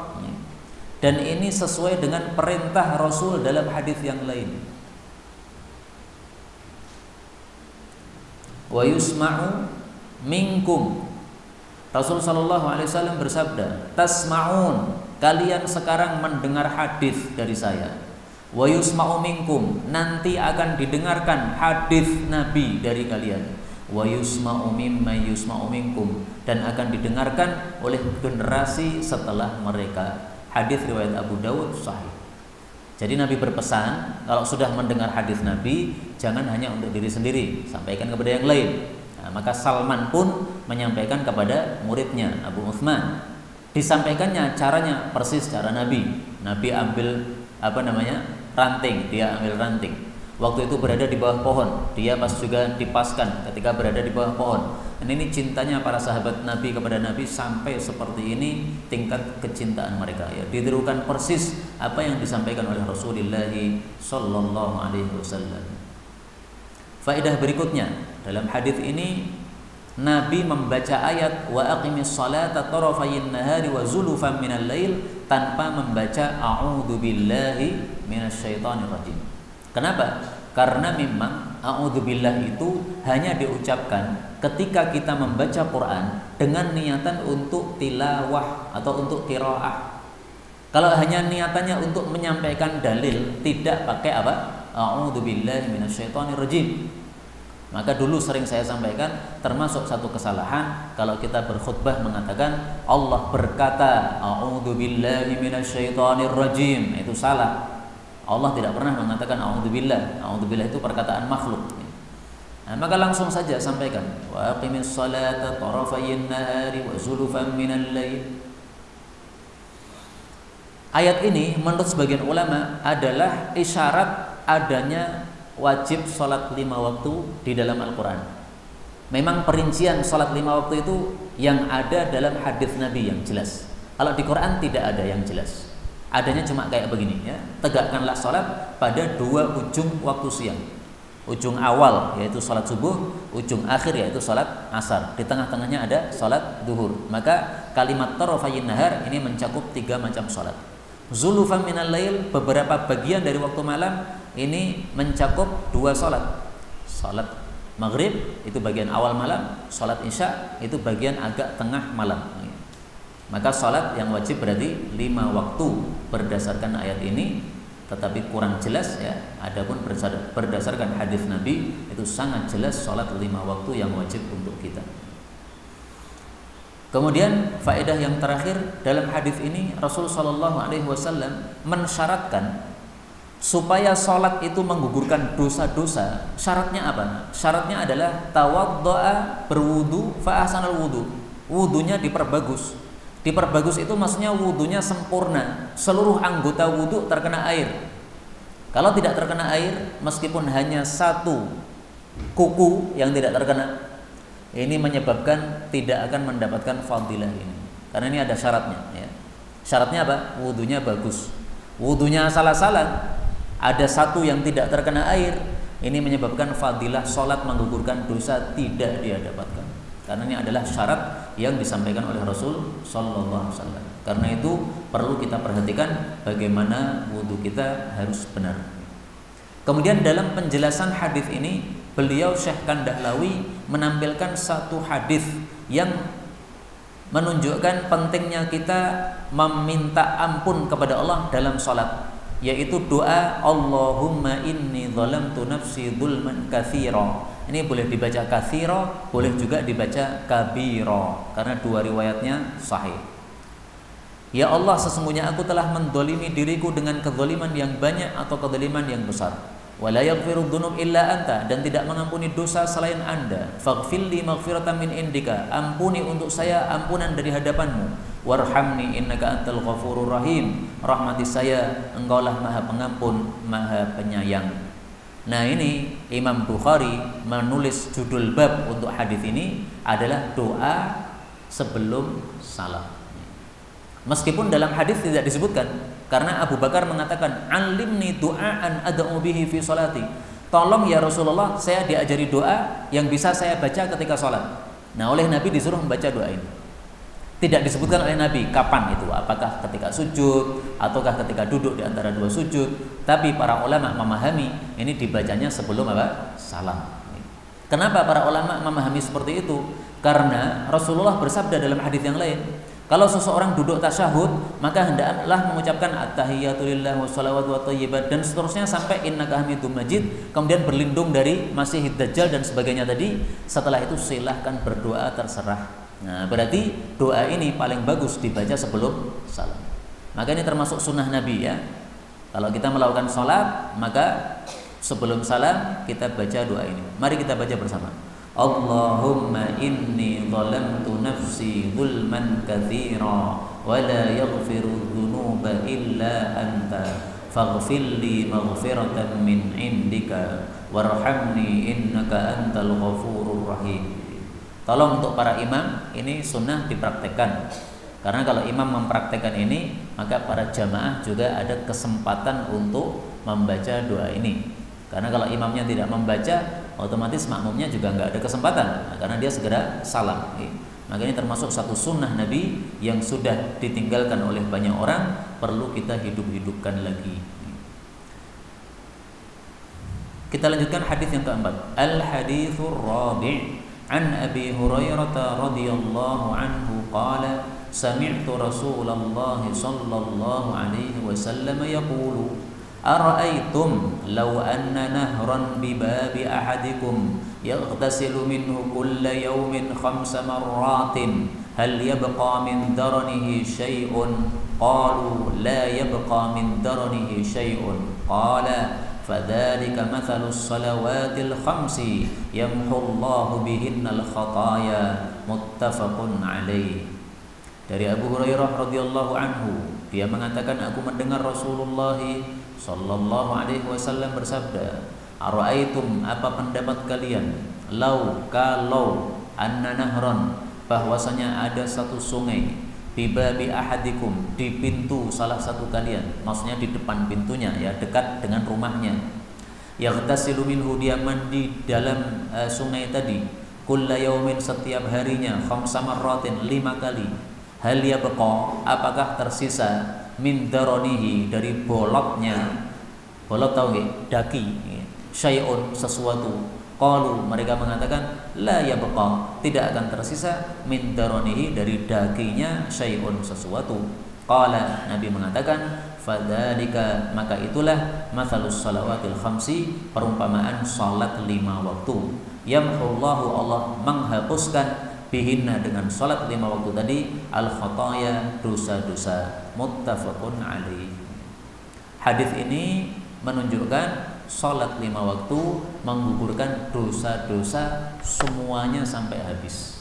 Dan ini sesuai dengan perintah Rasul dalam hadis yang lain. Wa yusma'u minkum. Rasul sallallahu alaihi wasallam bersabda, tasma'un, kalian sekarang mendengar hadis dari saya. Wa yusma'u minkum, nanti akan didengarkan hadis Nabi dari kalian. Wa yusma'u mimma yusma'u minkum, dan akan didengarkan oleh generasi setelah mereka. Hadis riwayat Abu Dawud sahih. Jadi Nabi berpesan, kalau sudah mendengar hadis Nabi, jangan hanya untuk diri sendiri, sampaikan kepada yang lain. Nah, maka Salman pun menyampaikan kepada muridnya Abu Uthman. Disampaikannya caranya persis cara Nabi. Nabi ambil ranting, dia ambil ranting. Waktu itu berada di bawah pohon, dia pas juga dipaskan ketika berada di bawah pohon. Dan ini cintanya para sahabat Nabi kepada Nabi sampai seperti ini tingkat kecintaan mereka. Ya, ditirukan persis apa yang disampaikan oleh Rasulullah sallallahu alaihi wasallam. Faedah berikutnya, dalam hadis ini Nabi membaca ayat wa aqimis salata tarafayin nahari wa zulufan minal lail tanpa membaca a'udzu billahi minasyaitonir rajim. Kenapa? Karena memang a'udzubillah itu hanya diucapkan ketika kita membaca Quran dengan niatan untuk tilawah atau untuk qiraah. Kalau hanya niatannya untuk menyampaikan dalil, tidak pakai apa? A'udzubillahi minasyaitonirrajim. Maka dulu sering saya sampaikan, termasuk satu kesalahan kalau kita berkhutbah mengatakan Allah berkata a'udzubillahi minasyaitonirrajim, itu salah. Allah tidak pernah mengatakan a'udzubillah. A'udzubillah itu perkataan makhluk. Nah, maka langsung saja sampaikan wa aqimis salata tarafayin nahari wa zulufan minal lail. Ayat ini menurut sebagian ulama adalah isyarat adanya wajib sholat 5 waktu di dalam Al-Quran. Memang perincian sholat 5 waktu itu yang ada dalam hadis Nabi yang jelas. Kalau di Quran tidak ada yang jelas. Adanya cuma kayak begini, ya. Tegakkanlah sholat pada 2 ujung waktu siang. Ujung awal yaitu sholat subuh, ujung akhir yaitu sholat asar. Di tengah-tengahnya ada sholat duhur. Maka kalimat tarafayin nahar ini mencakup 3 macam sholat. Zulufan minal lail, beberapa bagian dari waktu malam ini mencakup 2 sholat. Sholat maghrib itu bagian awal malam, sholat isya itu bagian agak tengah malam. Maka salat yang wajib berarti 5 waktu berdasarkan ayat ini, tetapi kurang jelas ya. Adapun berdasarkan hadis Nabi itu sangat jelas salat 5 waktu yang wajib untuk kita. Kemudian faedah yang terakhir dalam hadis ini, Rasul Shallallahu Alaihi Wasallam mensyaratkan supaya salat itu menggugurkan dosa-dosa. Syaratnya apa? Syaratnya adalah tawaddoa, berwudu, fa ahsanal wudu. Wudunya diperbagus. Diperbagus itu maksudnya wudunya sempurna, seluruh anggota wudu terkena air. Kalau tidak terkena air, meskipun hanya satu kuku yang tidak terkena, ini menyebabkan tidak akan mendapatkan fadilah ini. Karena ini ada syaratnya ya. Syaratnya apa? Wudunya bagus. Wudunya salah-salah, ada satu yang tidak terkena air, ini menyebabkan fadilah sholat menggugurkan dosa tidak dia dapatkan. Karena ini adalah syarat yang disampaikan oleh Rasul Sallallahu Alaihi Wasallam. Karena itu perlu kita perhatikan bagaimana wudu kita harus benar. Kemudian dalam penjelasan hadis ini, beliau Syekh Kandahlawi menampilkan satu hadis yang menunjukkan pentingnya kita meminta ampun kepada Allah dalam sholat, yaitu doa Allahumma inni zalamtu nafsi dzulman katsira. Ini boleh dibaca katsira, boleh juga dibaca kabira, karena dua riwayatnya sahih. Ya Allah, sesungguhnya aku telah mendolimi diriku dengan kezaliman yang banyak atau kezaliman yang besar. Wala yaghfiru dzunub illa anta, dan tidak mengampuni dosa selain Anda. Faghfirli maghfiratan min indika, ampuni untuk saya ampunan dari hadapanmu. Warhamni innaka antal ghafurur rahim, rahmati saya, engkaulah maha pengampun, maha penyayang. Nah, ini Imam Bukhari menulis judul bab untuk hadis ini adalah doa sebelum salam. Meskipun dalam hadis tidak disebutkan, karena Abu Bakar mengatakan, "Alimni du'aan ad'u bihi fi sholati." Tolong ya Rasulullah, saya diajari doa yang bisa saya baca ketika sholat. Nah, oleh Nabi disuruh membaca doa ini. Tidak disebutkan oleh Nabi kapan itu, apakah ketika sujud ataukah ketika duduk di antara dua sujud. Tapi para ulama memahami ini dibacanya sebelum apa? Salam. Kenapa para ulama memahami seperti itu? Karena Rasulullah bersabda dalam hadis yang lain, kalau seseorang duduk tasyahud, maka hendaklah mengucapkan at-tahiyatu lillah wa shalawatu wa thayyibat dan seterusnya sampai innaka hamidum majid, kemudian berlindung dari Masihid Dajjal dan sebagainya tadi. Setelah itu silahkan berdoa, terserah. Nah, berarti doa ini paling bagus dibaca sebelum salam. Maka ini termasuk sunnah Nabi ya. Kalau kita melakukan sholat, maka sebelum salam kita baca doa ini. Mari kita baca bersama. Allahumma inni zalamtu nafsi zulman katsira wa la yaghfiru dzunuba illa anta faghfirli maghfiratan min indika warhamni innaka antal ghafurur rahim. Tolong untuk para imam, ini sunnah dipraktekkan. Karena kalau imam mempraktekkan ini, maka para jamaah juga ada kesempatan untuk membaca doa ini. Karena kalau imamnya tidak membaca, otomatis makmumnya juga nggak ada kesempatan. Nah, karena dia segera salam. Maka ini termasuk satu sunnah Nabi yang sudah ditinggalkan oleh banyak orang, perlu kita hidup-hidupkan lagi. Kita lanjutkan hadis yang keempat. Al-hadithur rabi' an Abi Hurairah radhiyallahu anhu qala sami'tu Rasulullah sallallahu alaihi wasallam yaqulu ara'aytum law anna nahran bi babi ahadikum yaghtasilu minhu kulla yawmin 5 marratin hal yabqa min daranihi shay'un qalu la yabqa min daranihi shay'un qala fadzalika mathalus salawatil khamsi yamhullahu bihinnal khataaya muttafaqun alaih. Dari Abu Hurairah radhiyallahu anhu, dia mengatakan, aku mendengar Rasulullah sallallahu alaihi wasallam bersabda, ara'aitum, apa pendapat kalian, kalau anna nahran, bahwasanya ada satu sungai, bibabi ahadikum, di pintu salah satu kalian, maksudnya di depan pintunya ya, dekat dengan rumahnya, yaghtasilu minhu, dia mandi dalam sungai tadi, kulla yaumin, setiap harinya, 5 marratin, 5 kali, hal yabqa, apakah tersisa, min daronihi, dari bolotnya, bolot tahu nggih, daki, syai'un, sesuatu, Qalu, mereka mengatakan, la yabqa, tidak akan tersisa min daronihi, dari daginya syai'un, sesuatu. Qala, Nabi mengatakan, fadzalika, maka itulah matsalus shalawatil khamsi, perumpamaan salat 5 waktu. Yamhullahu, Allah menghapuskan bihinna, dengan salat 5 waktu tadi, al khataya, dosa-dosa. Muttafaqun alaih. Hadis ini menunjukkan salat 5 waktu menggugurkan dosa-dosa semuanya sampai habis.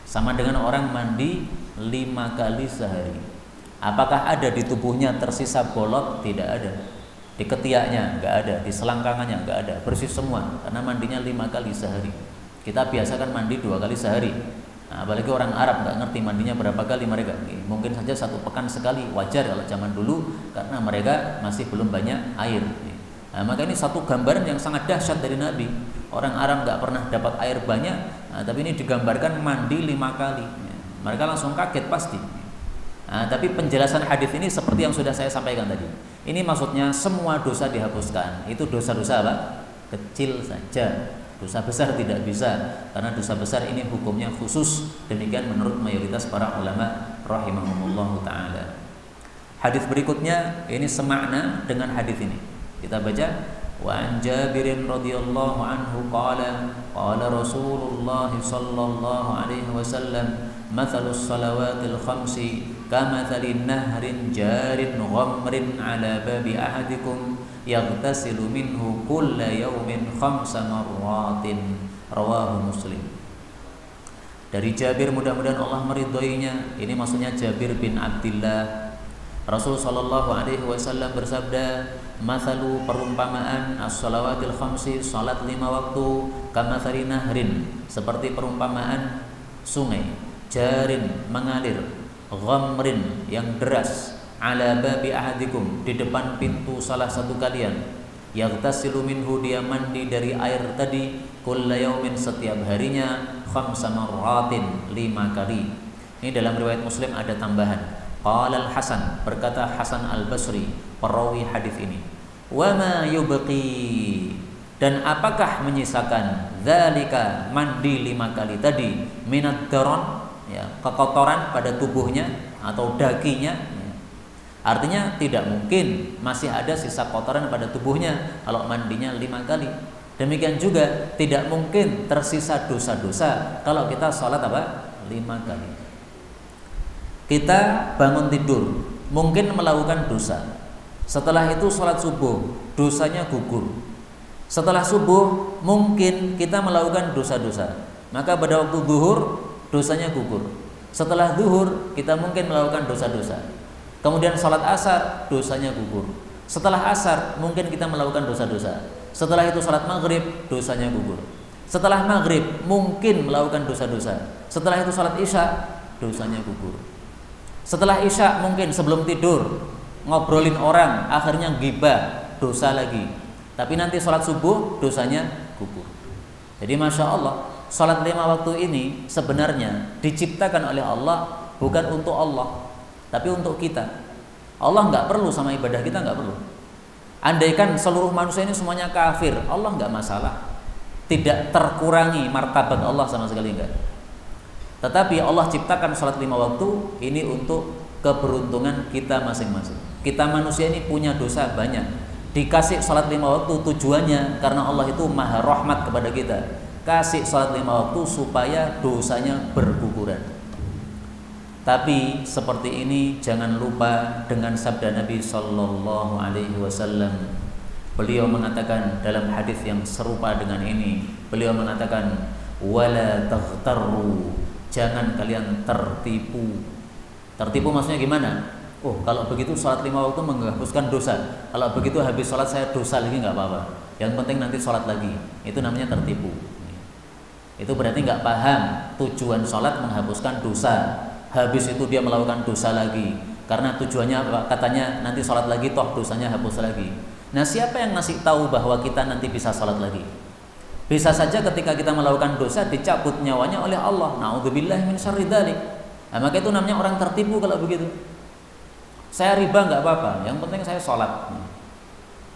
Sama dengan orang mandi 5 kali sehari. Apakah ada di tubuhnya tersisa bolot? Tidak ada. Di ketiaknya enggak ada, di selangkangannya enggak ada, bersih semua karena mandinya 5 kali sehari. Kita biasakan mandi 2 kali sehari. Nah, apalagi orang Arab nggak ngerti mandinya berapa kali mereka. Mungkin saja 1 pekan sekali, wajar kalau zaman dulu karena mereka masih belum banyak air. Nah, maka ini satu gambaran yang sangat dahsyat dari Nabi. Orang Arab nggak pernah dapat air banyak, nah, tapi ini digambarkan mandi 5 kali. Mereka langsung kaget pasti. Nah, tapi penjelasan hadis ini seperti yang sudah saya sampaikan tadi. Ini maksudnya semua dosa dihapuskan. Itu dosa-dosa apa? Kecil saja. Dosa besar tidak bisa, karena dosa besar ini hukumnya khusus. Demikian menurut mayoritas para ulama rahimahumullah taala. Hadis berikutnya ini semakna dengan hadis ini. Kita baca, wa an Jabirin radhiyallahu anhu qala qala Rasulullah sallallahu alaihi wasallam mathalus salawatil khamsi kamathalin nahrin jarin ghamrin ala babi ahadikum yaghtasilu minhu kulla yawmin 5 marratin. Rawahu Muslim. Dari Jabir, mudah-mudahan Allah meridhoinya. Ini maksudnya Jabir bin Abdullah. Rasul sallallahu alaihi wasallam bersabda, "Mathalu, perumpamaan as-salawatil khamsi, salat 5 waktu, kamathali nahrin, seperti perumpamaan sungai, jarin, mengalir, ghamrin, yang deras, ala babi ahadikum, di depan pintu salah satu kalian, yaghtasilu minhu, dia mandi dari air tadi, kulla yaumin, setiap harinya, 5 marratin, 5 kali." Ini dalam riwayat Muslim ada tambahan. Qala al-Hasan, berkata Hasan al-Basri, perawi hadis ini, wa ma yubqi, dan apakah menyisakan, dzalika, mandi 5 kali tadi, minad daron, ya, kekotoran pada tubuhnya atau daginya. Artinya tidak mungkin masih ada sisa kotoran pada tubuhnya kalau mandinya 5 kali. Demikian juga tidak mungkin tersisa dosa-dosa kalau kita sholat apa? 5 kali. Kita bangun tidur, mungkin melakukan dosa. Setelah itu sholat subuh, dosanya gugur. Setelah subuh, mungkin kita melakukan dosa-dosa. Maka pada waktu zuhur, dosanya gugur. Setelah zuhur, kita mungkin melakukan dosa-dosa. Kemudian sholat asar, dosanya gugur. Setelah asar, mungkin kita melakukan dosa-dosa. Setelah itu sholat maghrib, dosanya gugur. Setelah maghrib, mungkin melakukan dosa-dosa. Setelah itu sholat isya, dosanya gugur. Setelah isya, mungkin sebelum tidur ngobrolin orang, akhirnya ghibah, dosa lagi. Tapi nanti sholat subuh, dosanya gugur. Jadi Masya Allah, sholat 5 waktu ini sebenarnya diciptakan oleh Allah bukan untuk Allah, tapi untuk kita. Allah nggak perlu sama ibadah kita, nggak perlu. Andaikan seluruh manusia ini semuanya kafir, Allah nggak masalah. Tidak terkurangi martabat Allah sama sekali, enggak. Tetapi Allah ciptakan sholat 5 waktu ini untuk keberuntungan kita masing-masing. Kita manusia ini punya dosa banyak. Dikasih sholat 5 waktu tujuannya karena Allah itu maha rahmat kepada kita. Kasih sholat 5 waktu supaya dosanya berguguran. Tapi seperti ini jangan lupa dengan sabda Nabi Sallallahu Alaihi Wasallam. Beliau mengatakan dalam hadis yang serupa dengan ini, beliau mengatakan, wala taghtarru, jangan kalian tertipu. Tertipu maksudnya gimana? Oh, kalau begitu sholat 5 waktu menghapuskan dosa. Kalau begitu habis sholat saya dosa lagi, nggak apa-apa. Yang penting nanti sholat lagi. Itu namanya tertipu. Itu berarti nggak paham tujuan sholat menghapuskan dosa. Habis itu dia melakukan dosa lagi. Karena tujuannya apa? Katanya nanti sholat lagi, toh dosanya hapus lagi. Nah, siapa yang ngasih tahu bahwa kita nanti bisa sholat lagi? Bisa saja ketika kita melakukan dosa dicabut nyawanya oleh Allah. Na'udzubillah min syarri dzalik. Nah, maka itu namanya orang tertipu kalau begitu. Saya riba nggak apa-apa, yang penting saya sholat.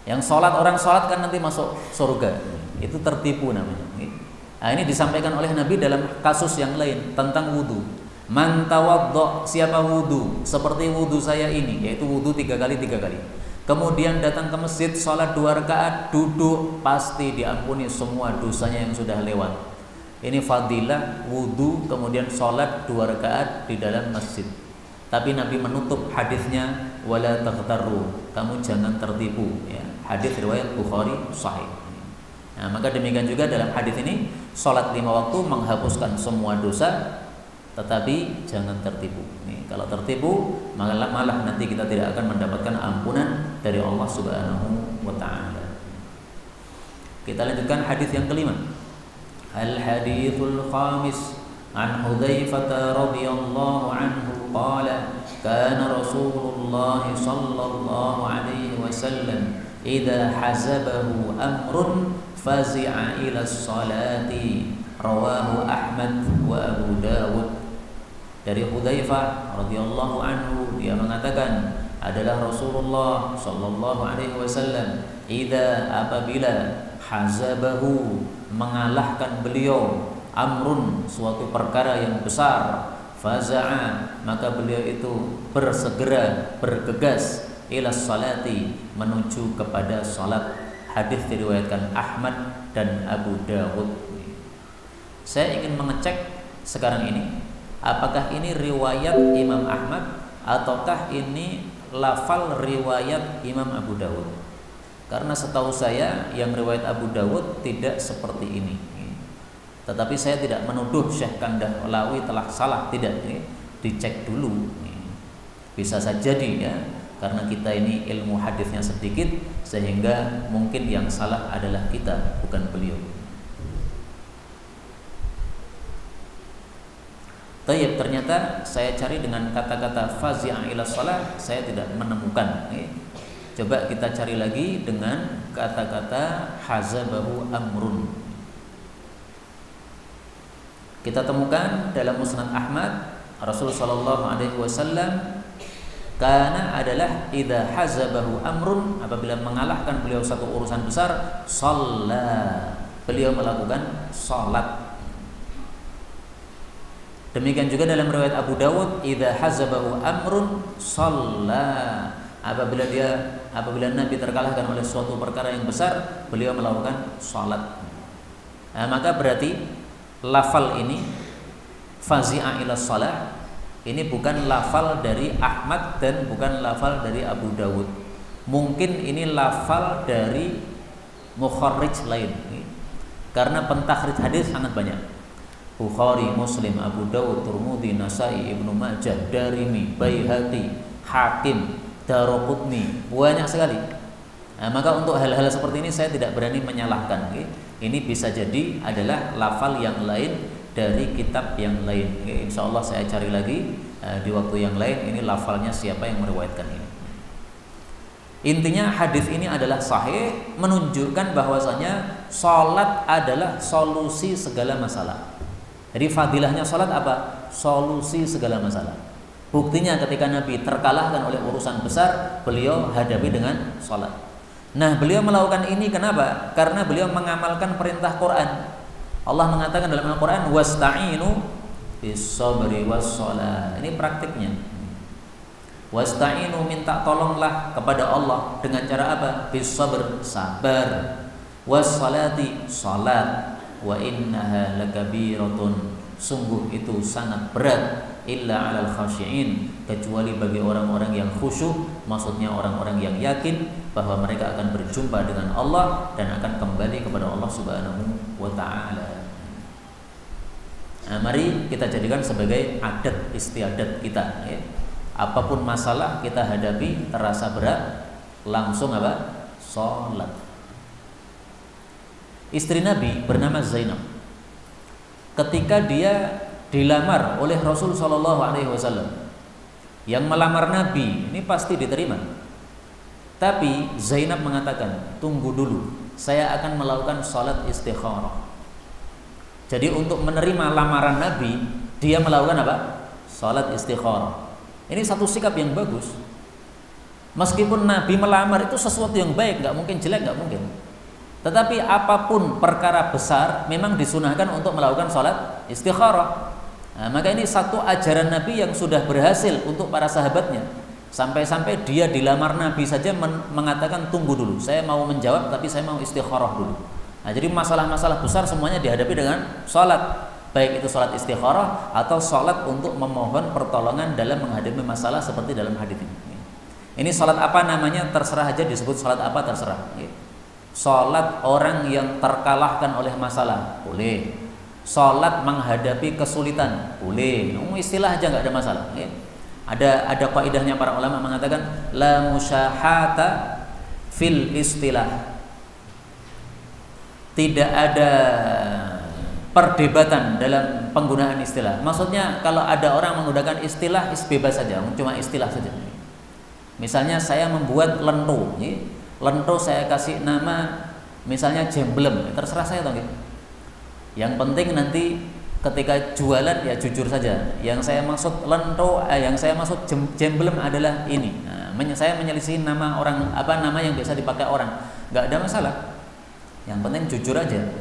Yang sholat, orang sholat kan nanti masuk surga. Itu tertipu namanya. Nah, ini disampaikan oleh Nabi dalam kasus yang lain tentang wudhu. Man tawaddo, siapa wudhu seperti wudhu saya ini, yaitu wudhu 3 kali 3 kali. Kemudian datang ke masjid, sholat 2 rakaat, duduk, pasti diampuni semua dosanya yang sudah lewat. Ini fadilah wudhu kemudian sholat 2 rakaat di dalam masjid. Tapi Nabi menutup hadisnya, wala taghtarru, kamu jangan tertipu. Ya. Hadis riwayat Bukhari sahih. Nah, maka demikian juga dalam hadis ini, sholat 5 waktu menghapuskan semua dosa, tetapi jangan tertipu. Nih, kalau tertipu, malah nanti kita tidak akan mendapatkan ampunan dari Allah Subhanahu wa taala. Kita lanjutkan hadis yang kelima. Al-hadithul khamis an Hudzaifah radhiyallahu anhu qala kana Rasulullah sallallahu alaihi wasallam idza hazabahu amrun fazi'a ila as-salati, rawahu Ahmad wa Abu Dawud. Dari Hudzaifah radhiyallahu anhu, dia mengatakan adalah Rasulullah sallallahu alaihi wasallam idza, apabila hazabahu, mengalahkan beliau, amrun, suatu perkara yang besar, faza'a, maka beliau itu bersegera, bergegas, ila salati, menuju kepada salat. Hadis diriwayatkan Ahmad dan Abu Dawud. Saya ingin mengecek sekarang ini, apakah ini riwayat Imam Ahmad ataukah ini lafal riwayat Imam Abu Dawud? Karena setahu saya yang riwayat Abu Dawud tidak seperti ini. Tetapi saya tidak menuduh Syekh Kandah Olawi telah salah, tidak. Dicek dulu. Bisa saja jadi ya, karena kita ini ilmu hadisnya sedikit, sehingga mungkin yang salah adalah kita, bukan beliau. Tayyib, ternyata saya cari dengan kata-kata fazi'a ila shalah, saya tidak menemukan. Coba kita cari lagi dengan kata-kata hazabahu amrun. Kita temukan dalam Musnad Ahmad, Rasulullah sallallahu alaihi wasallam karena adalah idza hazabahu amrun, apabila mengalahkan beliau satu urusan besar, shalla, beliau melakukan salat. Demikian juga dalam riwayat Abu Dawud, idza hazabahu amrun shalla, apabila Nabi terkalahkan oleh suatu perkara yang besar, beliau melakukan salat. Nah, maka berarti lafal ini fazi'a ila shalah ini bukan lafal dari Ahmad dan bukan lafal dari Abu Dawud. Mungkin ini lafal dari mukharrij lain. Karena pentakhrij hadis sangat banyak. Bukhari, Muslim, Abu Dawud, Tirmidzi, Nasai, Ibnu Majah, Darimi, Baihaqi, Hakim, Daruqutni, banyak sekali. Nah, maka untuk hal-hal seperti ini saya tidak berani menyalahkan. Ini bisa jadi adalah lafal yang lain dari kitab yang lain. Insya Allah saya cari lagi di waktu yang lain, ini lafalnya siapa yang meriwayatkan ini. Intinya hadis ini adalah sahih, menunjukkan bahwasanya salat adalah solusi segala masalah. Jadi fadilahnya salat apa? Solusi segala masalah. Buktinya ketika Nabi terkalahkan oleh urusan besar, beliau hadapi dengan salat. Nah, beliau melakukan ini kenapa? Karena beliau mengamalkan perintah Quran. Allah mengatakan dalam Al-Quran, wasta'inu bis-sabri was-shalah. Ini praktiknya. Wasta'inu, minta tolonglah kepada Allah dengan cara apa? Bis-sabr, sabar. Was-shalati, salat. Wa innaha lakabiratun, sungguh itu sangat berat. Illa 'alal khashi'in, kecuali bagi orang-orang yang khusyuk, maksudnya orang-orang yang yakin bahwa mereka akan berjumpa dengan Allah dan akan kembali kepada Allah Subhanahu wa ta'ala. Nah, mari kita jadikan sebagai adat istiadat kita, ya. Apapun masalah kita hadapi terasa berat, langsung apa? Salat. Istri Nabi bernama Zainab. Ketika dia dilamar oleh Rasul sallallahu alaihi wasallam, yang melamar Nabi ini pasti diterima. Tapi Zainab mengatakan, tunggu dulu, saya akan melakukan salat istikharah. Jadi untuk menerima lamaran Nabi, dia melakukan apa? Salat istikharah. Ini satu sikap yang bagus. Meskipun Nabi melamar itu sesuatu yang baik, nggak mungkin jelek, nggak mungkin. Tetapi apapun perkara besar memang disunahkan untuk melakukan sholat istikharah. Nah, maka ini satu ajaran Nabi yang sudah berhasil untuk para sahabatnya. Sampai-sampai dia dilamar Nabi saja mengatakan tunggu dulu, saya mau menjawab tapi saya mau istikharah dulu. Nah, jadi masalah-masalah besar semuanya dihadapi dengan sholat, baik itu sholat istikharah atau sholat untuk memohon pertolongan dalam menghadapi masalah seperti dalam hadis ini. Ini sholat apa namanya terserah aja, disebut sholat apa terserah. Sholat orang yang terkalahkan oleh masalah boleh, sholat menghadapi kesulitan boleh, istilah aja nggak ada masalah. Ada kaidahnya para ulama mengatakan la musyahata fil istilah, tidak ada perdebatan dalam penggunaan istilah. Maksudnya kalau ada orang menggunakan istilah bebas saja, cuma istilah saja. Misalnya saya membuat lento, lento saya kasih nama misalnya jemblem, terserah saya toh. Yang penting nanti ketika jualan ya jujur saja. Yang saya maksud lento, yang saya maksud jemblem adalah ini. Nah, saya menyelisihi nama orang, apa nama yang biasa dipakai orang, nggak ada masalah. Yang penting jujur aja.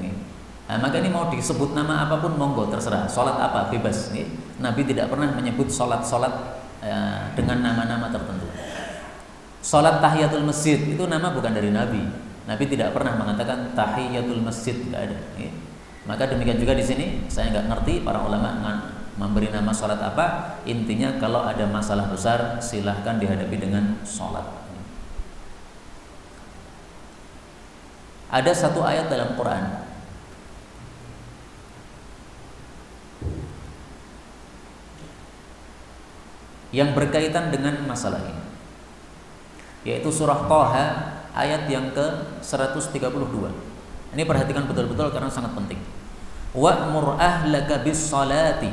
Nah, maka ini mau disebut nama apapun monggo terserah. Sholat apa bebas. Nabi tidak pernah menyebut sholat dengan nama-nama tertentu. Sholat tahiyatul masjid itu nama bukan dari Nabi. Nabi tidak pernah mengatakan tahiyatul masjid, tidak ada. Maka demikian juga di sini saya nggak ngerti para ulama memberi nama sholat apa. Intinya kalau ada masalah besar silahkan dihadapi dengan sholat. Ada satu ayat dalam Quran yang berkaitan dengan masalah ini, yaitu surah Thaha ayat yang ke-132. Ini perhatikan betul-betul karena sangat penting. Wa'mur ahlaka bis-salati,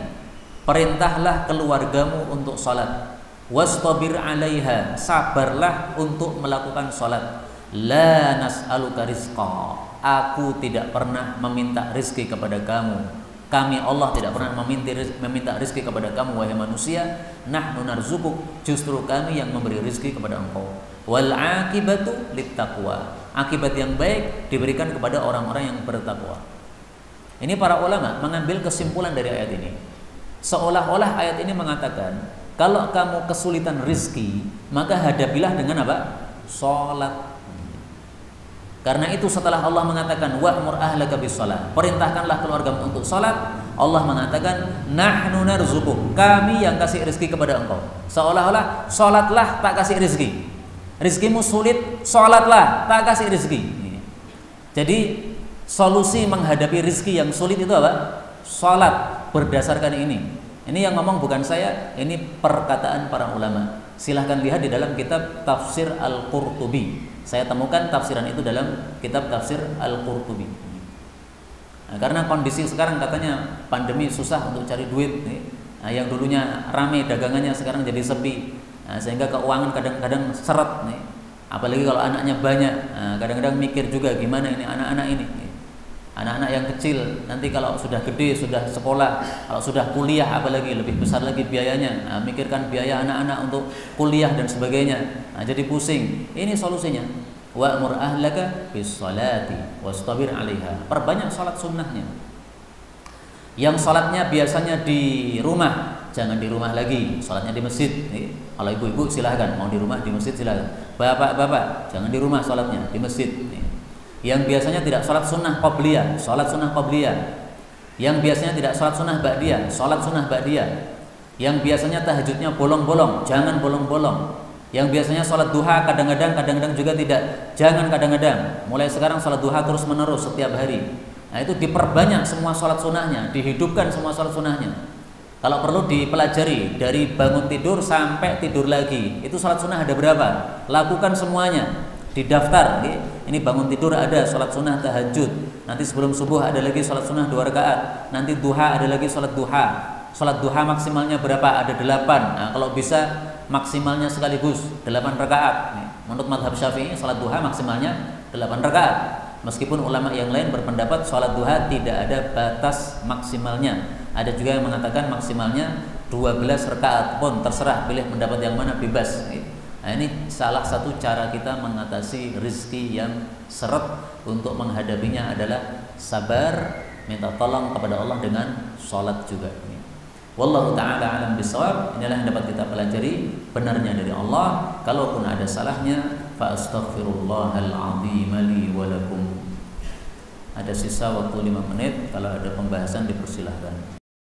perintahlah keluargamu untuk salat. Wastabir 'alaiha, sabarlah untuk melakukan salat. La nas'aluka rizqa, aku tidak pernah meminta rizki kepada kamu. Kami Allah tidak pernah meminta rizki kepada kamu wahai manusia. Nahnu narzukuk, justru kami yang memberi rizki kepada engkau. Wal akibatu littaqwa, akibat yang baik diberikan kepada orang-orang yang bertakwa. Ini para ulama mengambil kesimpulan dari ayat ini. Seolah-olah ayat ini mengatakan kalau kamu kesulitan rizki maka hadapilah dengan apa? Salat. Karena itu setelah Allah mengatakan wa'mur ahlaka bis-shalah, perintahkanlah keluargamu untuk salat, Allah mengatakan nahnu narzukuk, kami yang kasih rezeki kepada engkau. Seolah-olah salatlah tak kasih rezeki. Rizkimu sulit, salatlah tak kasih rezeki. Jadi solusi menghadapi rezeki yang sulit itu apa? Salat, berdasarkan ini. Ini yang ngomong bukan saya, ini perkataan para ulama. Silahkan lihat di dalam kitab Tafsir Al-Qurtubi. Saya temukan tafsiran itu dalam kitab Tafsir Al-Qurtubi. Nah, karena kondisi sekarang katanya pandemi susah untuk cari duit. Nah, yang dulunya ramai dagangannya sekarang jadi sepi. Nah, sehingga keuangan kadang-kadang seret nih. Apalagi kalau anaknya banyak. Nah, kadang-kadang mikir juga gimana ini anak-anak ini. Anak-anak yang kecil nanti kalau sudah gede, sudah sekolah, kalau sudah kuliah apalagi lebih besar lagi biayanya. Nah, mikirkan biaya anak-anak untuk kuliah dan sebagainya. Nah, jadi pusing. Ini solusinya. Wa'mur ahlaka bis-shalati wastabir 'alaiha. Perbanyak salat sunnahnya. Yang salatnya biasanya di rumah, jangan di rumah lagi, salatnya di masjid. Kalau ibu-ibu silahkan, mau di rumah di masjid silahkan. Bapak-bapak jangan di rumah salatnya, di masjid. Yang biasanya tidak sholat sunnah qobliyah, sholat sunnah qobliyah. Yang biasanya tidak sholat sunnah ba'diyah, sholat sunnah ba'diyah. Yang biasanya tahajudnya bolong-bolong, jangan bolong-bolong. Yang biasanya sholat duha kadang-kadang juga tidak, jangan kadang-kadang. Mulai sekarang sholat duha terus menerus setiap hari. Nah, itu diperbanyak semua sholat sunnahnya, dihidupkan semua sholat sunnahnya. Kalau perlu dipelajari dari bangun tidur sampai tidur lagi, itu sholat sunnah ada berapa? Lakukan semuanya. Didaftar, ini bangun tidur ada sholat sunnah tahajud, nanti sebelum subuh ada lagi sholat sunnah 2 rakaat, nanti duha ada lagi sholat duha. Sholat duha maksimalnya berapa? Ada 8. Nah, kalau bisa maksimalnya sekaligus 8 rakaat. Menurut mazhab Syafi'i sholat duha maksimalnya 8 rakaat. Meskipun ulama yang lain berpendapat sholat duha tidak ada batas maksimalnya. Ada juga yang mengatakan maksimalnya 12 rakaat pun terserah, pilih pendapat yang mana bebas. Nah, ini salah satu cara kita mengatasi rezeki yang seret. Untuk menghadapinya adalah sabar, minta tolong kepada Allah dengan sholat juga. Wallahu ta'ala alam bisawab. Inilah yang dapat kita pelajari, benarnya dari Allah. Kalaupun ada salahnya, fa astaghfirullahal azim li wa lakum. Ada sisa waktu 5 menit, kalau ada pembahasan dipersilahkan.